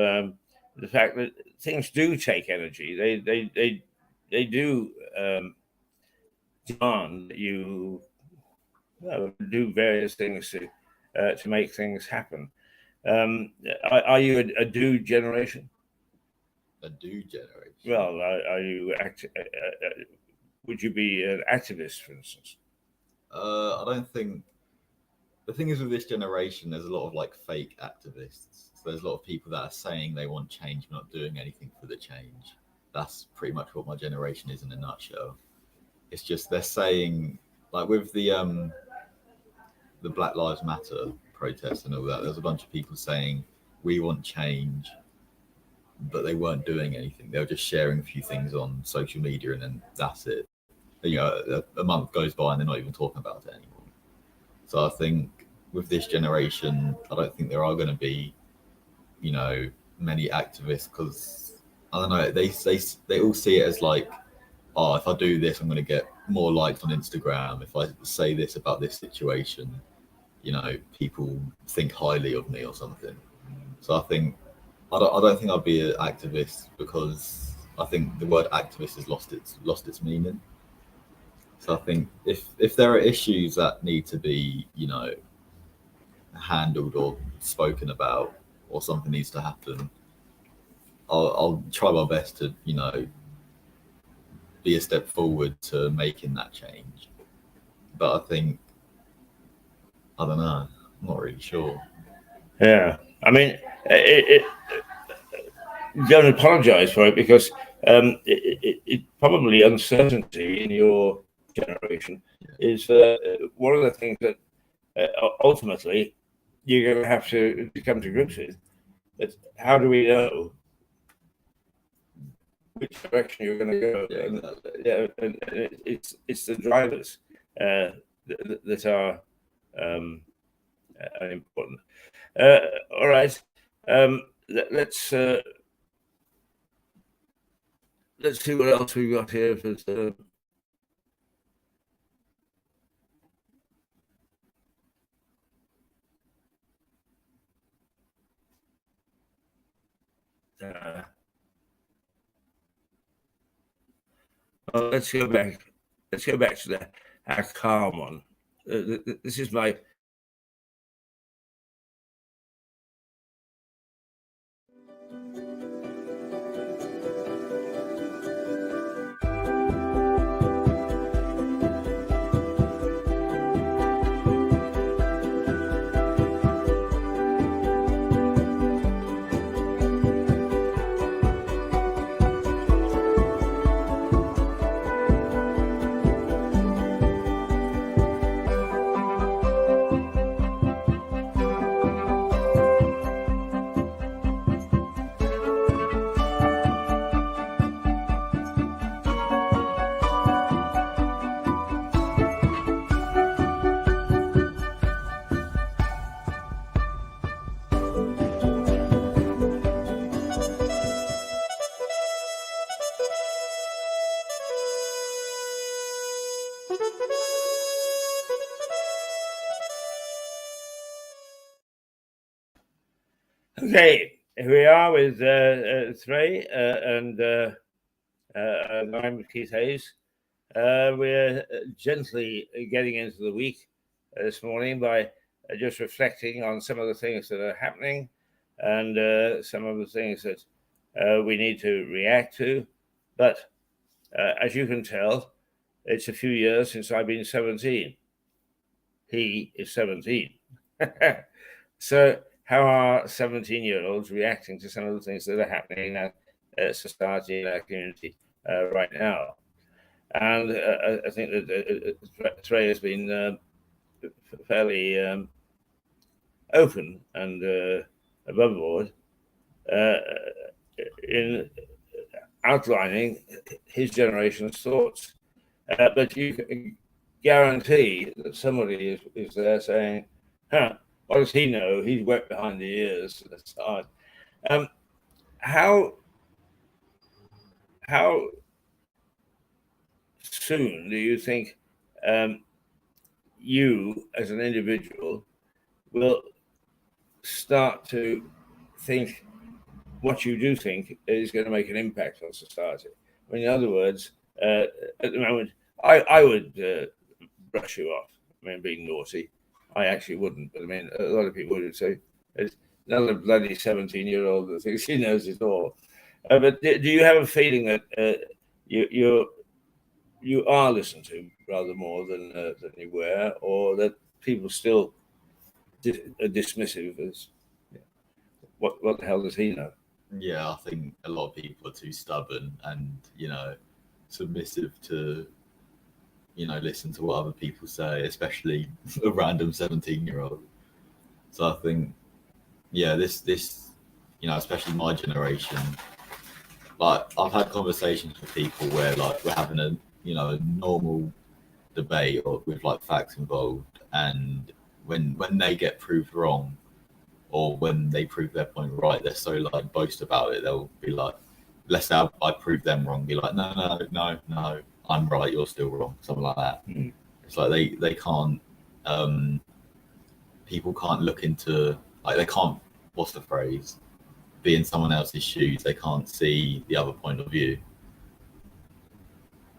the fact that things do take energy. They do demand that you do various things to make things happen. Are you a do generation? A do generation. Well, are you would you be an activist, for instance? I don't think. The thing is with this generation, there's a lot of like fake activists. So there's a lot of people that are saying they want change, but not doing anything for the change. That's pretty much what my generation is in a nutshell. It's just they're saying, like with the Black Lives Matter protests and all that, there's a bunch of people saying we want change, but they weren't doing anything. They were just sharing a few things on social media, and then that's it. You know, a month goes by and they're not even talking about it anymore. So I think with this generation, I don't think there are going to be, you know, many activists because I don't know. They all see it as like, oh, if I do this, I'm going to get more likes on Instagram. If I say this about this situation, you know, people think highly of me or something. So I think I don't think I'd be an activist because I think the word activist has lost its meaning. So I think if there are issues that need to be, you know, handled or spoken about, or something needs to happen, I'll try my best to, you know, be a step forward to making that change. But I think I don't know. I'm not really sure. Yeah, I mean, don't apologize for it because it probably uncertainty in your generation is one of the things that ultimately you're going to have to come to grips with. But how do we know which direction you're going to go? Yeah, exactly. And it's the drivers that are important. All right, let's see what else we've got here. Let's go back. Let's go back to our calm one. This is my. Okay, here we are with Trey and I'm Keith Hayes. We're gently getting into the week this morning by just reflecting on some of the things that are happening and some of the things that we need to react to. But as you can tell, it's a few years since I've been 17. He is 17. So how are 17-year-olds reacting to some of the things that are happening in society and our community right now? And I think that Trey has been fairly open and above board in outlining his generation's thoughts. But you can guarantee that somebody is there saying, what does he know? He's wet behind the ears. That's hard. How soon do you think you, as an individual, will start to think what you do think is going to make an impact on society. I mean, in other words, at the moment, I would brush you off. I mean, being naughty. I actually wouldn't, but I mean, a lot of people would say, "There's another bloody 17-year-old that thinks he knows it all." But do you have a feeling that you are listened to rather more than you were, or that people still are dismissive as what the hell does he know? Yeah, I think a lot of people are too stubborn and, submissive to, listen to what other people say, especially a random 17-year-old. So I think, yeah, this, especially my generation, like I've had conversations with people where like we're having a, a normal debate or with like facts involved, and when they get proved wrong or when they prove their point right, they're so like boast about it. They'll be like, let's say I prove them wrong, be like, no, I'm right, you're still wrong, something like that. Mm. It's like they can't, people can't look into, like they can't, what's the phrase, be in someone else's shoes. They can't see the other point of view.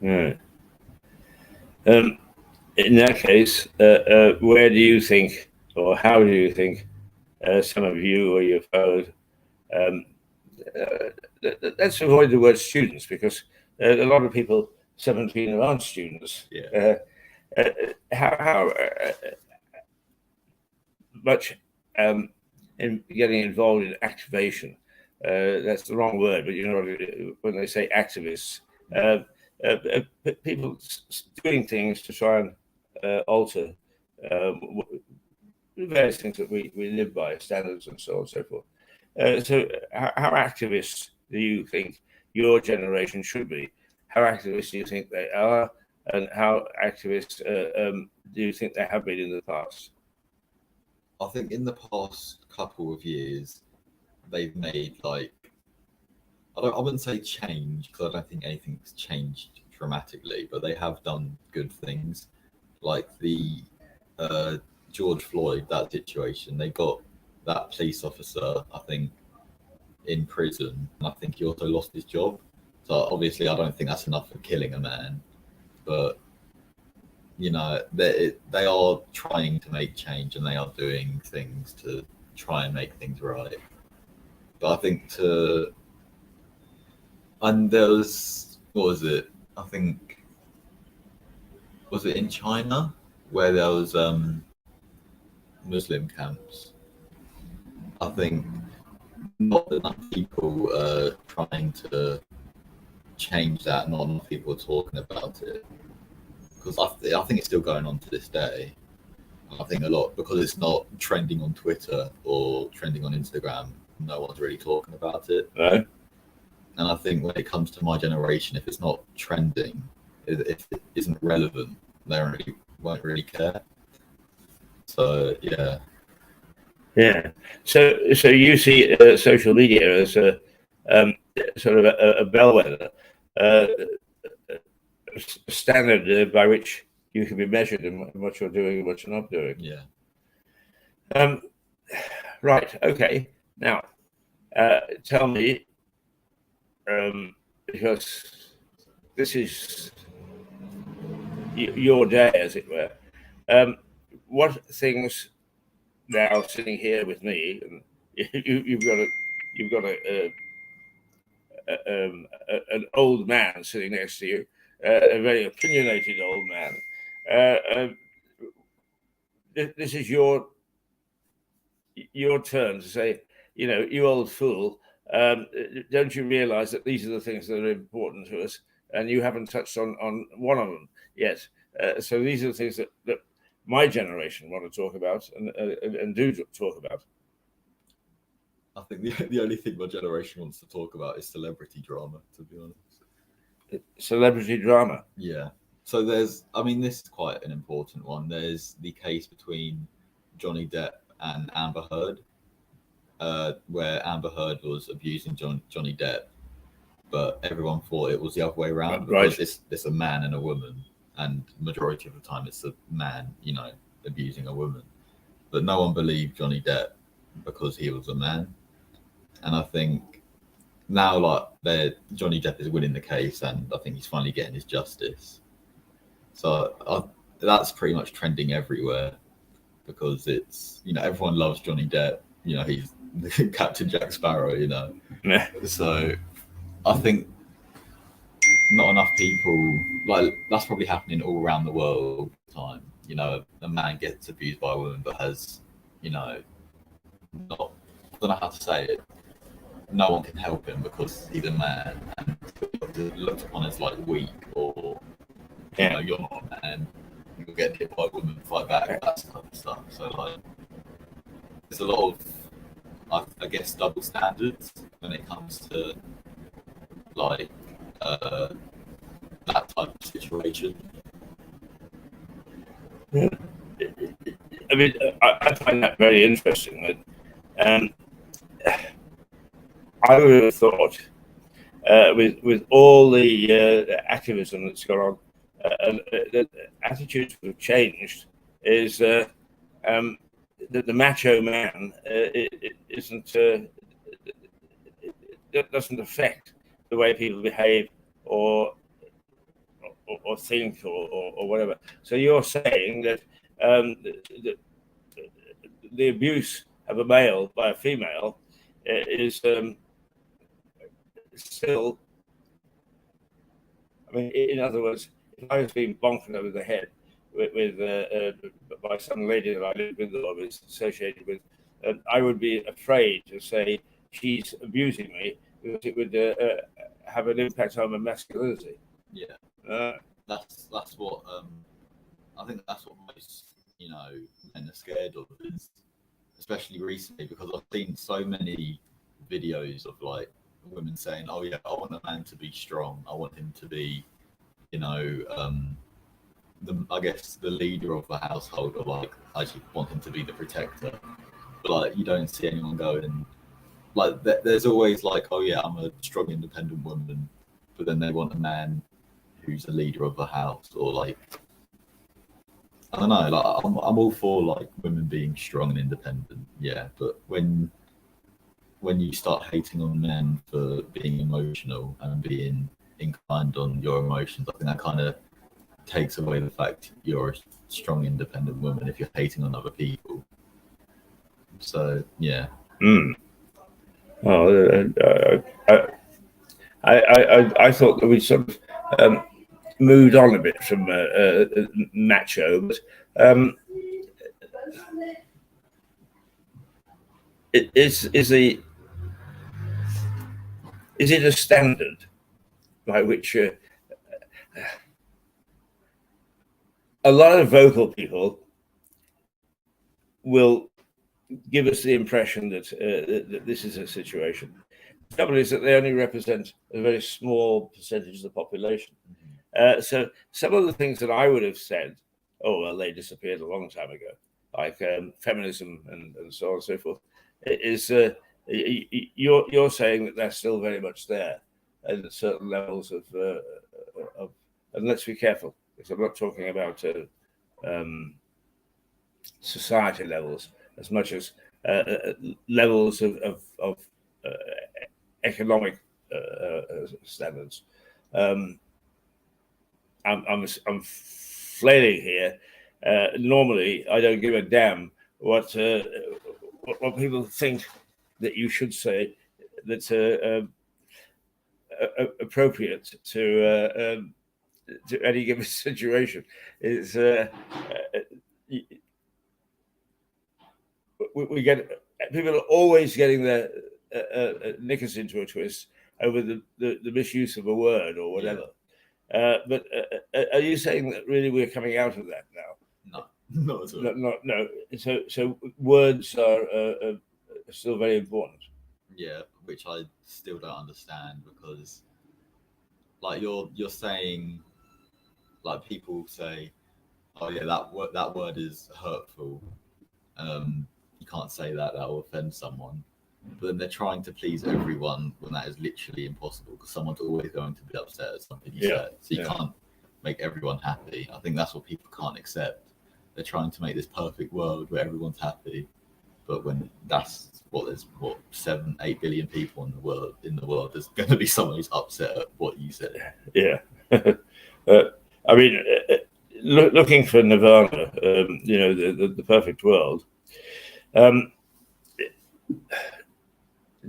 Yeah. In that case, where do you think, or how do you think, some of you or your fellows, let's avoid the word students, because a lot of people 17 aren't students. Yeah. How much in getting involved in activation? That's the wrong word, but you know, when they say activists, people doing things to try and alter various things that we live by, standards and so on and so forth. So how activists do you think your generation should be? How activists do you think they are? And how activists do you think they have been in the past? I think in the past couple of years, they've made like, I wouldn't say change because I don't think anything's changed dramatically, but they have done good things, like the George Floyd, that situation. They got that police officer, I think, in prison, and I think he also lost his job. So obviously, I don't think that's enough for killing a man, but they are trying to make change and they are doing things to try and make things right. But I think and there was, what was it? I think, was it in China where there was Muslim camps? I think not enough people trying to change that. Not enough people talking about it, because I think it's still going on to this day. I think a lot because it's not trending on Twitter or trending on Instagram. No one's really talking about it. Right. And I think when it comes to my generation, if it's not trending, if it isn't relevant, they won't really care. So yeah. Yeah. So you see social media as a sort of a bellwether, standard by which you can be measured in what you're doing and what you're not doing. Yeah. Right. Okay. Now, tell me, because this is your day, as it were. What things now sitting here with me, and you've got an old man sitting next to you, a very opinionated old man. This is your turn to say, you old fool, don't you realize that these are the things that are important to us, and you haven't touched on one of them yet. So these are the things that my generation want to talk about and do talk about. I think the only thing my generation wants to talk about is celebrity drama, to be honest. Celebrity drama? Yeah. So this is quite an important one. There's the case between Johnny Depp and Amber Heard, where Amber Heard was abusing Johnny Depp, but everyone thought it was the other way around, because it's a man and a woman, and majority of the time it's a man, abusing a woman. But no one believed Johnny Depp because he was a man. And I think now, like, Johnny Depp is winning the case, and I think he's finally getting his justice. So that's pretty much trending everywhere because it's, everyone loves Johnny Depp. He's Captain Jack Sparrow. Yeah. So I think not enough people, like, that's probably happening all around the world all the time. A man gets abused by a woman, but has, not, I don't know how to say it. No one can help him because he's a man, and looked upon as like weak, or you're not a man. You'll get hit by a woman, fight back, that kind of stuff. So like, there's a lot of, I guess, double standards when it comes to like that type of situation. Yeah. I mean, I find that very interesting. I would have thought, with all the activism that's gone on, the attitudes have changed. Is that the macho man it doesn't affect the way people behave or think or whatever. So you're saying that the abuse of a male by a female is still. I mean, in other words, if I was being bonked over the head by some lady that I lived with or was associated with, I would be afraid to say she's abusing me because it would have an impact on my masculinity. Yeah, that's what I think. That's what most men are scared of, is especially recently, because I've seen so many videos of like women saying, "Oh yeah, I want a man to be strong. I want him to be, I guess the leader of the household, or like I actually want him to be the protector." But like, you don't see anyone going like, there's always like, "Oh yeah, I'm a strong, independent woman," but then they want a man who's a leader of the house, or like, I don't know. Like, I'm all for like women being strong and independent, yeah. But when you start hating on men for being emotional and being inclined on your emotions, I think that kind of takes away the fact you're a strong, independent woman if you're hating on other people. So yeah. Well, I thought that we sort of moved on a bit from macho, but is it a standard by which a lot of vocal people will give us the impression that this is a situation? The trouble is that they only represent a very small percentage of the population. So some of the things that I would have said, oh well, they disappeared a long time ago, like feminism and so on and so forth, is you're saying that they're still very much there at certain levels of and let's be careful, because I'm not talking about society levels as much as levels of economic standards. I'm flailing here. Normally, I don't give a damn what people think that you should say that's appropriate to any given situation. It's we get, people are always getting their knickers into a twist over the misuse of a word or whatever. Yeah. But are you saying that really we're coming out of that now? No, not at all. No. So words are still very important. Yeah, which I still don't understand, because like you're saying, like, people say, "Oh yeah, that word is hurtful. You can't say that will offend someone." But then they're trying to please everyone when that is literally impossible, because someone's always going to be upset at something you said. So you can't make everyone happy. I think that's what people can't accept. They're trying to make this perfect world where everyone's happy, but when that's there's 7-8 billion people in the world. There's going to be someone who's upset at what you said. Yeah. I mean, looking for Nirvana, the perfect world.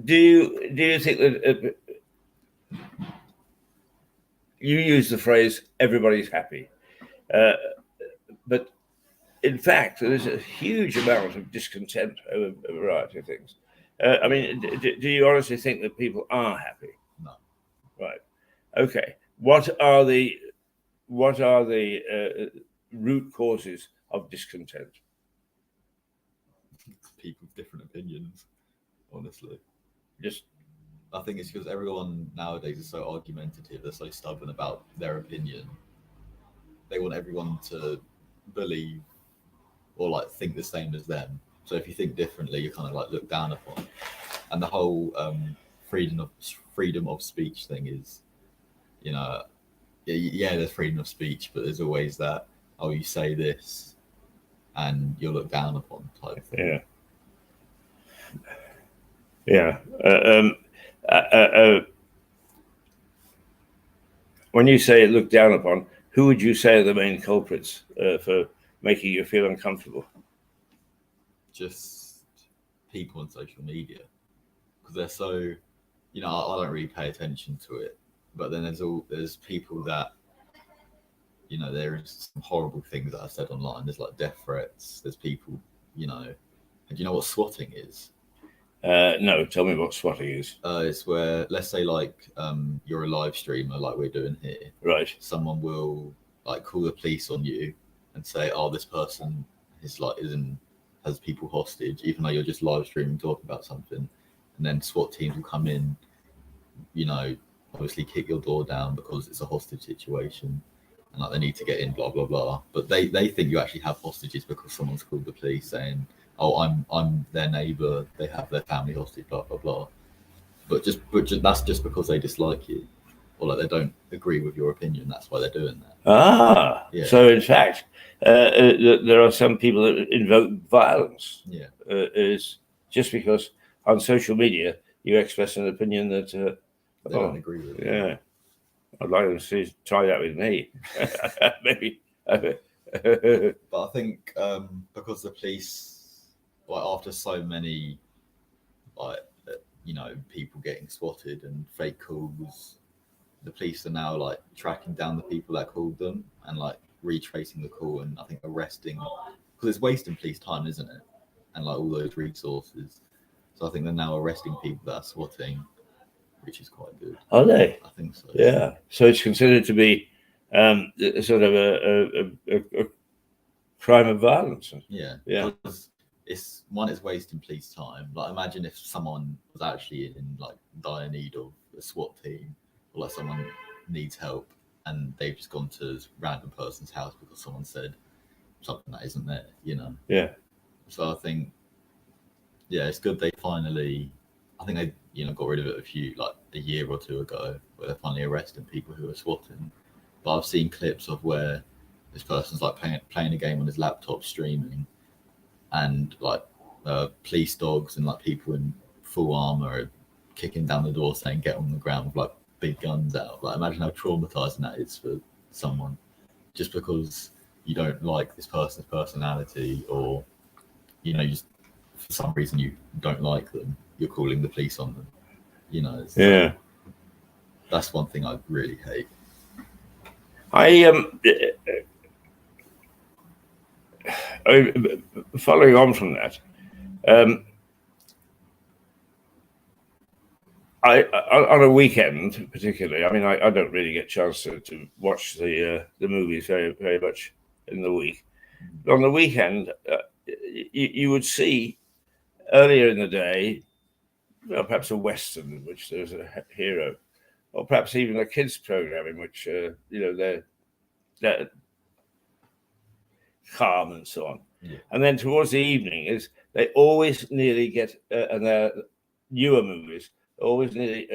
Do you think that you use the phrase "everybody's happy," but in fact, there's a huge amount of discontent over a variety of things. I mean, do you honestly think that people are happy? No. Right. Okay. What are the root causes of discontent? People with different opinions, honestly. Just, I think it's because everyone nowadays is so argumentative. They're so stubborn about their opinion. They want everyone to believe or like think the same as them. So if you think differently, you're kind of like looked down upon. And the whole freedom of speech thing is, there's freedom of speech, but there's always that, oh, you say this and you're looked down upon type thing. Yeah. When you say looked down upon, who would you say are the main culprits for making you feel uncomfortable? Just people on social media, because they're so, I don't really pay attention to it, but then there's people that, there's some horrible things that I've said online. There's like death threats. There's people, and do you know what swatting is? No, tell me what swatting is. It's where, let's say, like you're a live streamer, like we're doing here. Right. Someone will like call the police on you and say, "Oh, this person has people hostage," even though you're just live streaming talking about something. And then SWAT teams will come in, obviously kick your door down because it's a hostage situation, and like they need to get in, blah blah blah. But they think you actually have hostages because someone's called the police saying, "Oh, I'm their neighbor. They have their family hostage." Blah blah blah. But that's just because they dislike you, or like they don't agree with your opinion. That's why they're doing that. Yeah. So in fact, there are some people that invoke violence. Yeah. Is just because on social media you express an opinion that they don't agree with. Yeah. I'd like them to try that with me. Maybe. But I think because the police, like after so many, like people getting swatted and fake calls, the police are now like tracking down the people that called them and like retracing the call and I think arresting, because it's wasting police time, isn't it? And like all those resources. So I think they're now arresting people that are swatting, which is quite good. Are they? I think so. Yeah. So it's considered to be sort of a crime of violence. Yeah. Yeah. It's wasting police time. Like imagine if someone was actually in like dire need of a SWAT team, or like someone needs help and they've just gone to this random person's house because someone said something that isn't there, Yeah. So I think, it's good they finally, I think they got rid of it a year or two ago, where they're finally arresting people who are swatting. But I've seen clips of where this person's like playing a game on his laptop streaming, and like police dogs and like people in full armor are kicking down the door saying get on the ground with like big guns out. Like imagine how traumatizing that is for someone, just because you don't like this person's personality, or just for some reason you don't like them, you're calling the police on them. Yeah. That's one thing I really hate. Following on from that, on a weekend particularly, I mean, I don't really get a chance to watch the movies very, very much in the week. But on the weekend, you would see earlier in the day, perhaps a Western in which there's a hero, or perhaps even a kids program in which, they're calm and so on. Yeah. And then towards the evening they always nearly get, and they're newer movies, always nearly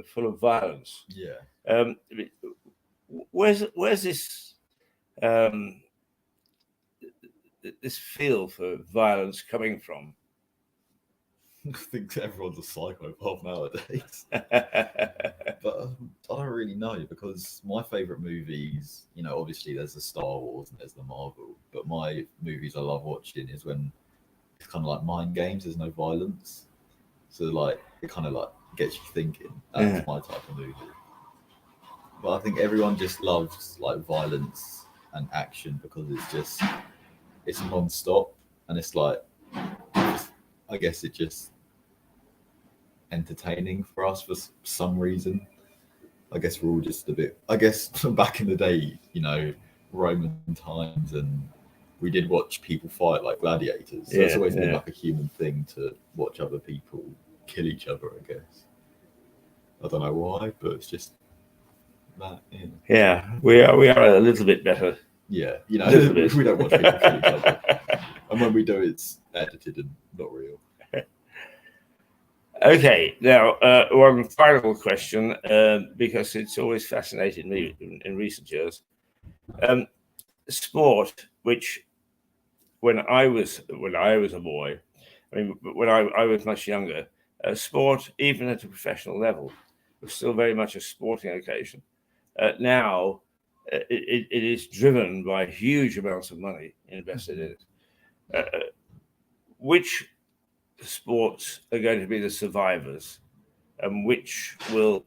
full of violence. Yeah. Where's this this feel for violence coming from? I think everyone's a psychopath nowadays. But I don't really know, because my favorite movies, obviously there's the Star Wars and there's the Marvel, but my movies I love watching is when it's kind of like mind games. There's no violence, so like it kind of like gets you thinking. That's my type of movie. But I think everyone just loves like violence and action because it's non-stop, and it's like, I guess it's just entertaining for us for some reason. I guess we're all just a bit. I guess back in the day, Roman times, and we did watch people fight like gladiators. So it's always been like a human thing to watch other people kill each other, I guess. I don't know why, but it's just that. Yeah, we are a little bit better. Yeah, we don't watch people kill each other, and when we do, it's edited and not real. Okay, now one final question, because it's always fascinated me in recent years. Sport, which when I was a boy, I mean, when I was much younger, sport, even at a professional level, was still very much a sporting occasion. Now, it is driven by huge amounts of money invested in it. Which sports are going to be the survivors, and which will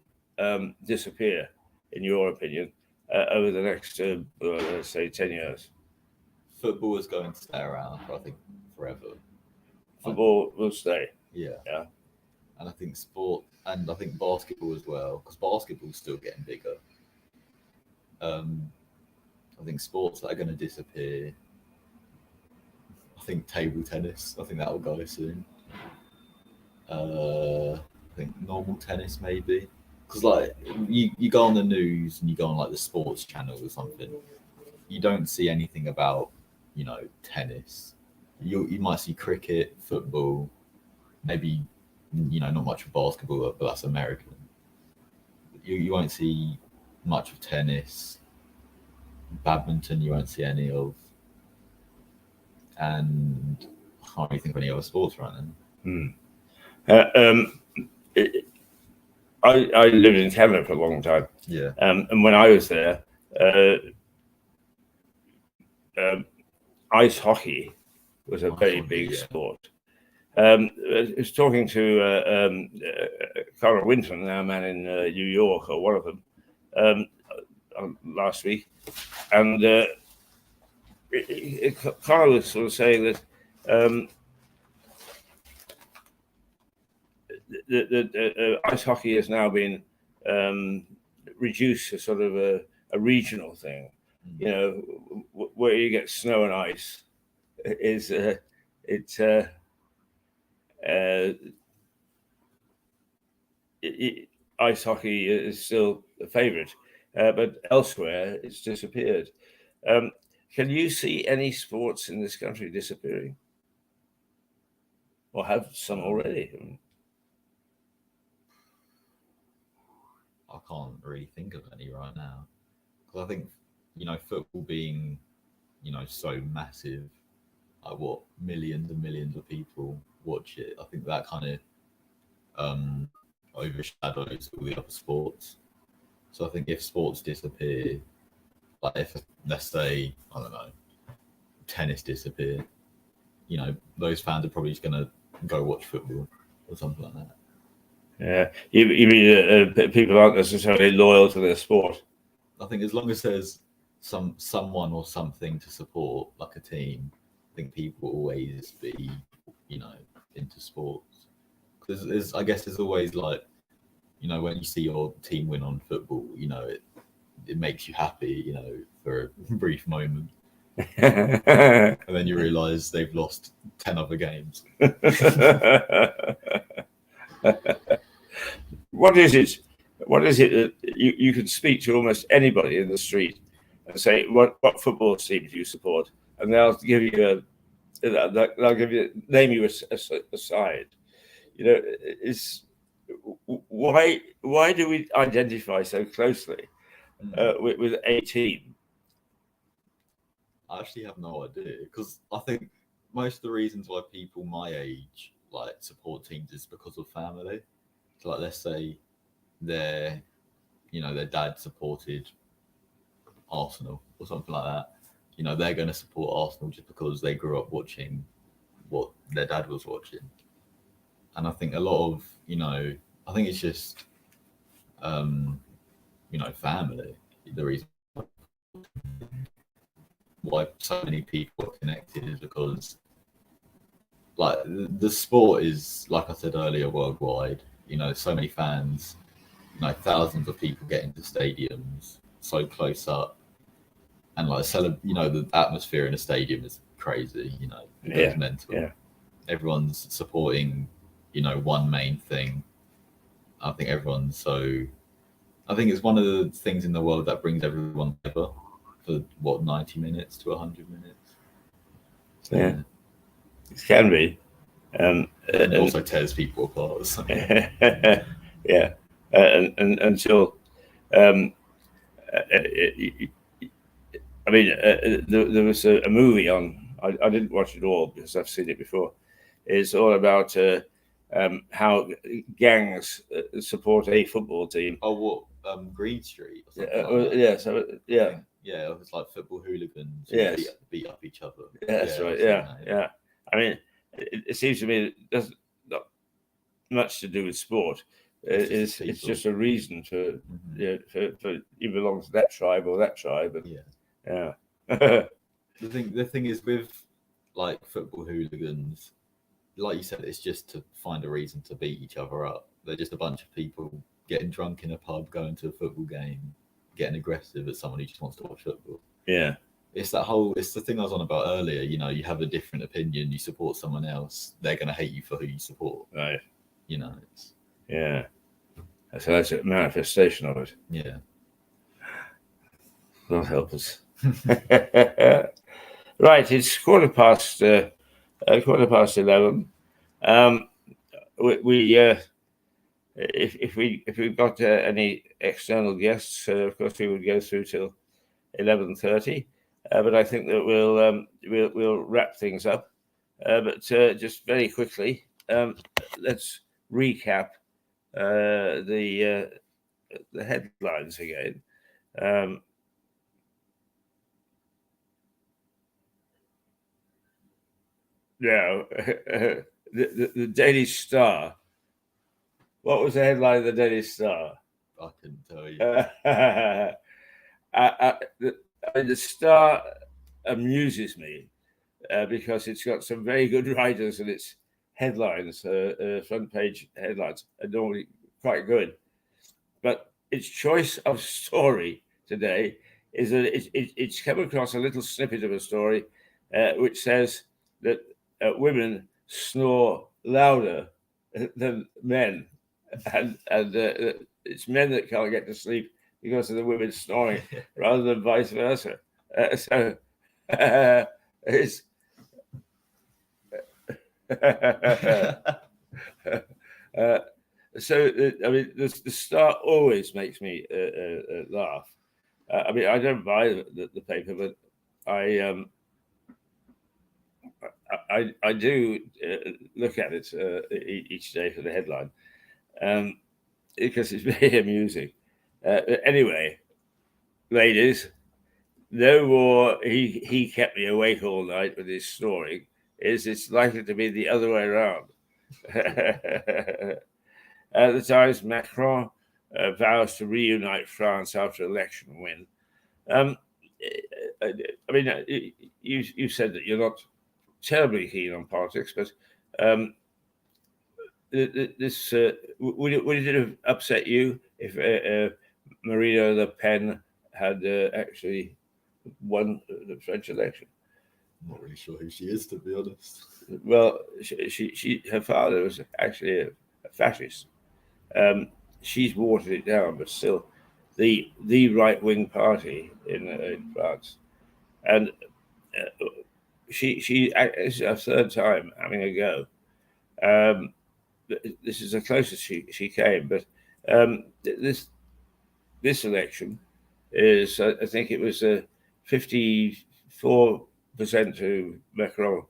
disappear, in your opinion, over the next, let's say, 10 years? Football is going to stay around for, I think, forever. Football will stay. Yeah. Yeah. And I think sport, and I think basketball as well, because basketball's still getting bigger. I think sports that are going to disappear, I think table tennis, I think that will go soon. I think normal tennis maybe, because like you go on the news and you go on like the sports channel or something, you don't see anything about tennis. You might see cricket, football, maybe not much of basketball, but that's American. You won't see much of tennis. Badminton you won't see any of, and I can't really think of any other sports right now. I lived in Canada for a long time. Yeah. And when I was there, ice hockey was a very big sport. I was talking to Carl Winton, now a man in New York, or one of them, last week, and Carl was sort of saying that that ice hockey has now been reduced to sort of a regional thing. Where you get snow and ice is ice hockey is still a favorite, but elsewhere it's disappeared. Can you see any sports in this country disappearing, or have some already? I can't really think of any right now, because I think football being so massive, like what millions and millions of people watch it. I think that kind of overshadows all the other sports. So I think if sports disappear, like if, let's say, I don't know, tennis disappear, those fans are probably just gonna go watch football or something like that. Yeah, you mean people aren't necessarily loyal to their sport? I think as long as there's someone or something to support, like a team, I think people will always be, into sports. Because I guess there's always like, when you see your team win on football, it makes you happy, for a brief moment. And then you realise they've lost 10 other games. What is it that you can speak to almost anybody in the street and say, what football team do you support? And they'll give you name you a side. Why do we identify so closely with a team? I actually have no idea, because I think most of the reasons why people my age like support teams is because of family. So like, let's say their dad supported Arsenal or something like that. They're going to support Arsenal just because they grew up watching what their dad was watching. And I think a lot of, I think it's just, family. The reason why so many people are connected is because, like, the sport is, like I said earlier, worldwide. So many fans, thousands of people get into stadiums so close up, and like the atmosphere in a stadium is crazy. It goes mental. Yeah. Everyone's supporting, one main thing. I think it's one of the things in the world that brings everyone together for 90 minutes to 100 minutes. So, yeah, it can be. And also tears people apart. So. Yeah, and until I mean, there was a movie on. I didn't watch it all because I've seen it before. It's all about how gangs support a football team. Oh, what? Green Street? Or something yeah. Yeah, it was like football hooligans. Yes. Beat up each other. Yeah, that's right. Yeah. I mean, it seems to me it doesn't not much to do with sport. It's just a reason for for you belong to that tribe or that tribe. And, yeah. The thing is with like football hooligans, like you said, it's just to find a reason to beat each other up. They're just a bunch of people getting drunk in a pub, going to a football game, getting aggressive at someone who just wants to watch football. Yeah. It's the thing I was on about earlier. You have a different opinion, you support someone else, they're going to hate you for who you support. Right. Yeah. So that's a manifestation of it. Yeah. God help us. Right, it's 11:15. If we've got any external guests, of course we would go through till 11:30. But I think that we'll wrap things up. But just very quickly, let's recap the headlines again. Now, the Daily Star. What was the headline of the Daily Star? I couldn't tell you. The Star amuses me because it's got some very good writers, and its headlines, front page headlines, are normally quite good. But its choice of story today is that it's come across a little snippet of a story which says that women snore louder than men, and it's men that can't get to sleep because of the women snoring rather than vice versa. So it's I mean, the Star always makes me laugh. I mean, I don't buy the paper, but I do look at it each day for the headline, because it's very amusing. Anyway, ladies, no more. He kept me awake all night with his snoring. It's likely to be the other way around. At the Times, Macron vows to reunite France after election win. I mean, you said that you're not terribly keen on politics, but this would it have upset you if Marine Le Pen had actually won the French election? I'm not really sure who she is, to be honest. Well, her father was actually a fascist. She's watered it down, but still, the right-wing party in France, and she it's her third time having a go. This is the closest she came, but this election is, I think it was 54% to Macron,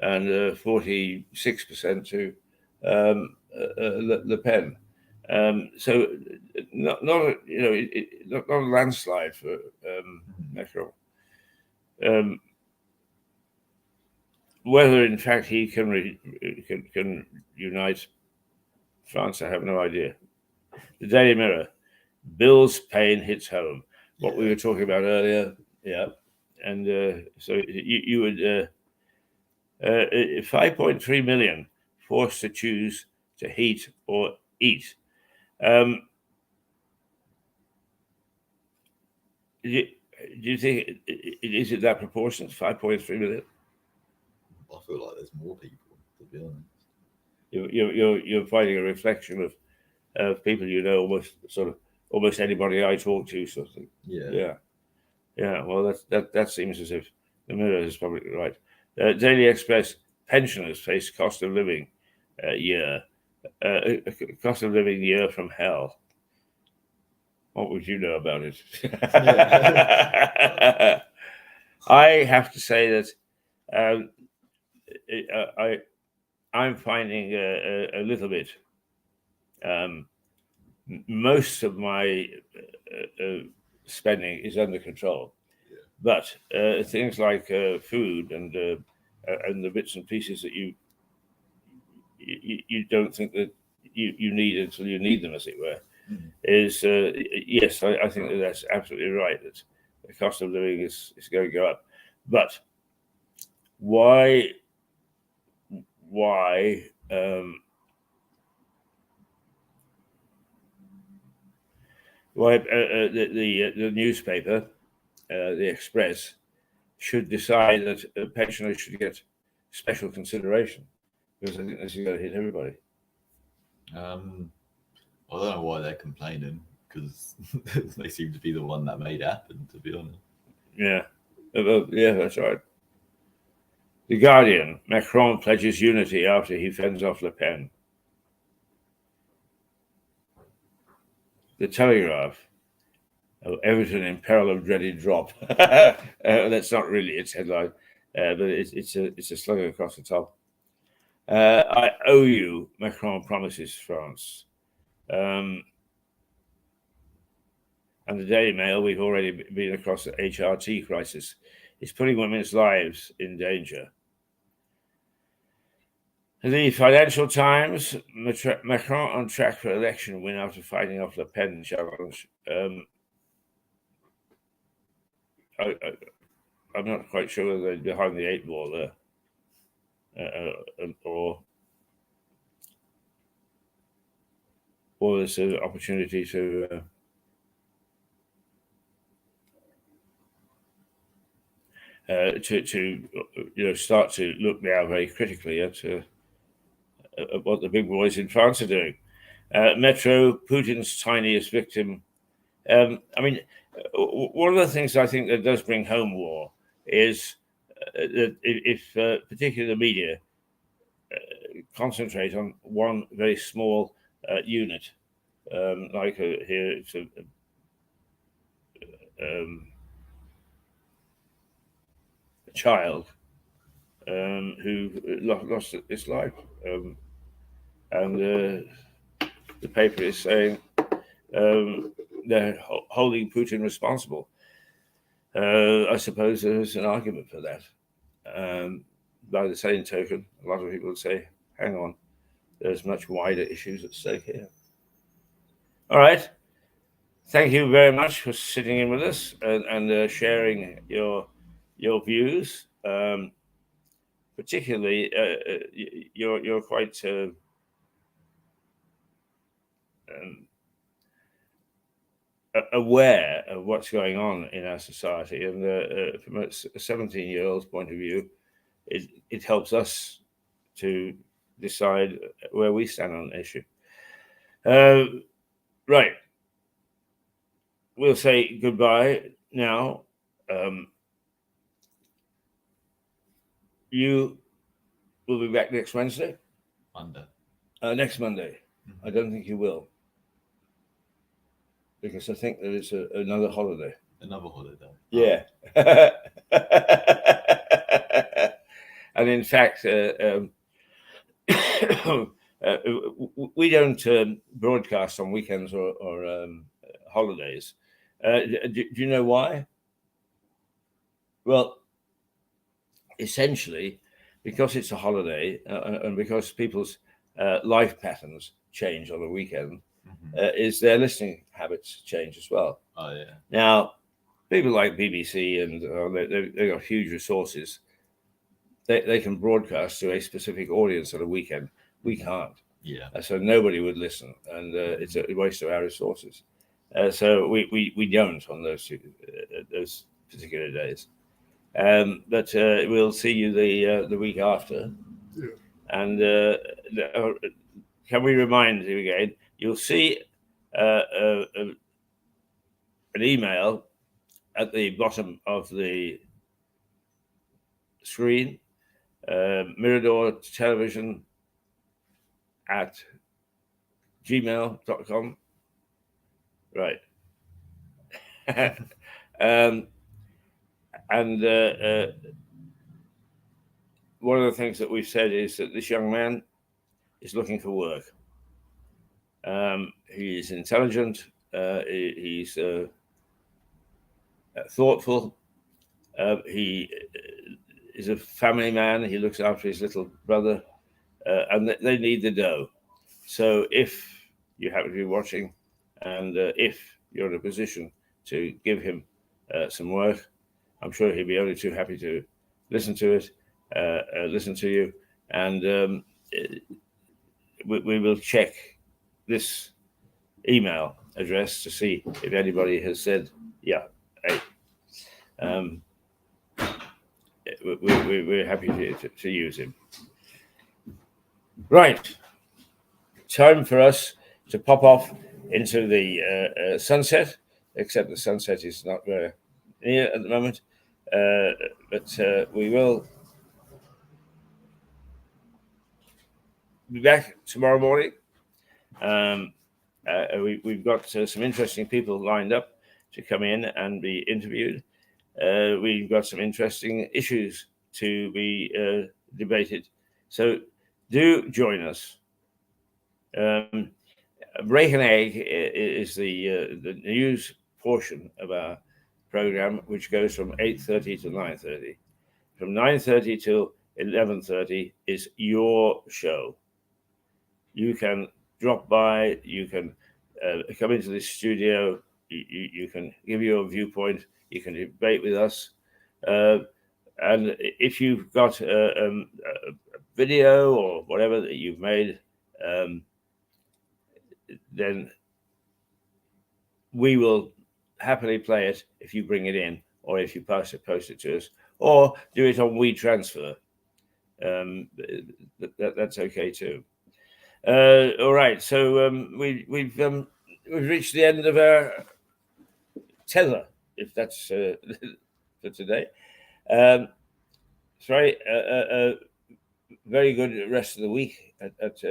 and 46% to Le Pen. So not not a landslide for Macron. Whether in fact he can unite France, I have no idea. The Daily Mirror: Bill's pain hits home. What we were talking about earlier, yeah. And so you would 5.3 million forced to choose to heat or eat. Do you think is it that proportion? 5.3 million. I feel like there's more people, to be honest. You're finding a reflection of people you know, almost anybody I talk to, sort of thing. Yeah. Well, that seems as if the Mirror is probably right. Daily Express: pensioners face cost of living year from hell. What would you know about it? I have to say that I'm finding a little bit. Most of my spending is under control, but things like food and the bits and pieces that you don't think that you need until you need them, as it were, is yes, I think that's absolutely right, that the cost of living is going to go up. But why the newspaper, the Express, should decide that pensioners should get special consideration, because I think this is going to hit everybody. I don't know why they're complaining, because they seem to be the one that made it happen, to be honest. Yeah, that's right. The Guardian: Macron pledges unity after he fends off Le Pen. The Telegraph: Everton in peril of dreaded drop. That's not really its headline, but it's a slugger across the top. I owe you, Macron promises France. And the Daily Mail: we've already been across the HRT crisis. It's putting women's lives in danger. The Financial Times: Macron on track for election win after fighting off Le Pen challenge. I'm not quite sure whether they're behind the eight ball there, or there's an opportunity to start to look now very critically at what the big boys in France are doing. Metro: Putin's tiniest victim. I mean, one of the things I think that does bring home war is that if particularly the media concentrate on one very small unit, like here it's a child who lost his life, and the paper is saying they're holding Putin responsible. I suppose there's an argument for that. By the same token, a lot of people would say, hang on, there's much wider issues at stake here. All right. Thank you very much for sitting in with us and sharing your views. Particularly, you're quite aware of what's going on in our society, and from a 17-year-old's point of view, it helps us to decide where we stand on the issue. Right. We'll say goodbye now. You will be back next Wednesday? Monday. Next Monday. Mm-hmm. I don't think you will, because I think that it's another holiday. Another holiday? Yeah. And in fact, we don't broadcast on weekends or holidays. Do you know why? Well, essentially, because it's a holiday and because people's life patterns change on the weekend, is their listening habits change as well. Oh yeah. Now, people like BBC and they've got huge resources. They can broadcast to a specific audience on a weekend. We can't. Yeah. So nobody would listen, and it's a waste of our resources. So we don't on those particular days. But we'll see you the week after. Yeah. And can we remind you again? You'll see an email at the bottom of the screen, Mirador Television at gmail.com. Right. And one of the things that we've said is that this young man is looking for work. He's intelligent. He's thoughtful. He is a family man. He looks after his little brother, and they need the dough. So if you happen to be watching, and if you're in a position to give him some work, I'm sure he'll be only too happy to listen to it, listen to you, and we will check this email address to see if anybody has said, yeah, hey, we're happy to use him. Right. Time for us to pop off into the sunset, except the sunset is not very near at the moment. But we will be back tomorrow morning. We've got some interesting people lined up to come in and be interviewed. We've got some interesting issues to be debated. So do join us. Break an Egg is the news portion of our program, which goes from 8:30 to 9:30. From 9:30 till 11:30 is your show. You can drop by, you can come into the studio, you can give your viewpoint, you can debate with us. And if you've got a video or whatever that you've made, then we will happily play it if you bring it in, or if you post it to us, or do it on WeTransfer. That's okay too. All right, so we've reached the end of our tether, if that's for today. Sorry, very good rest of the week at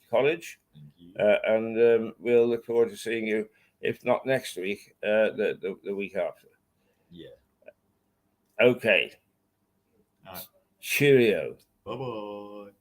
college, and we'll look forward to seeing you, if not next week, the week after. Yeah. Okay. All right. Cheerio. Bye-bye.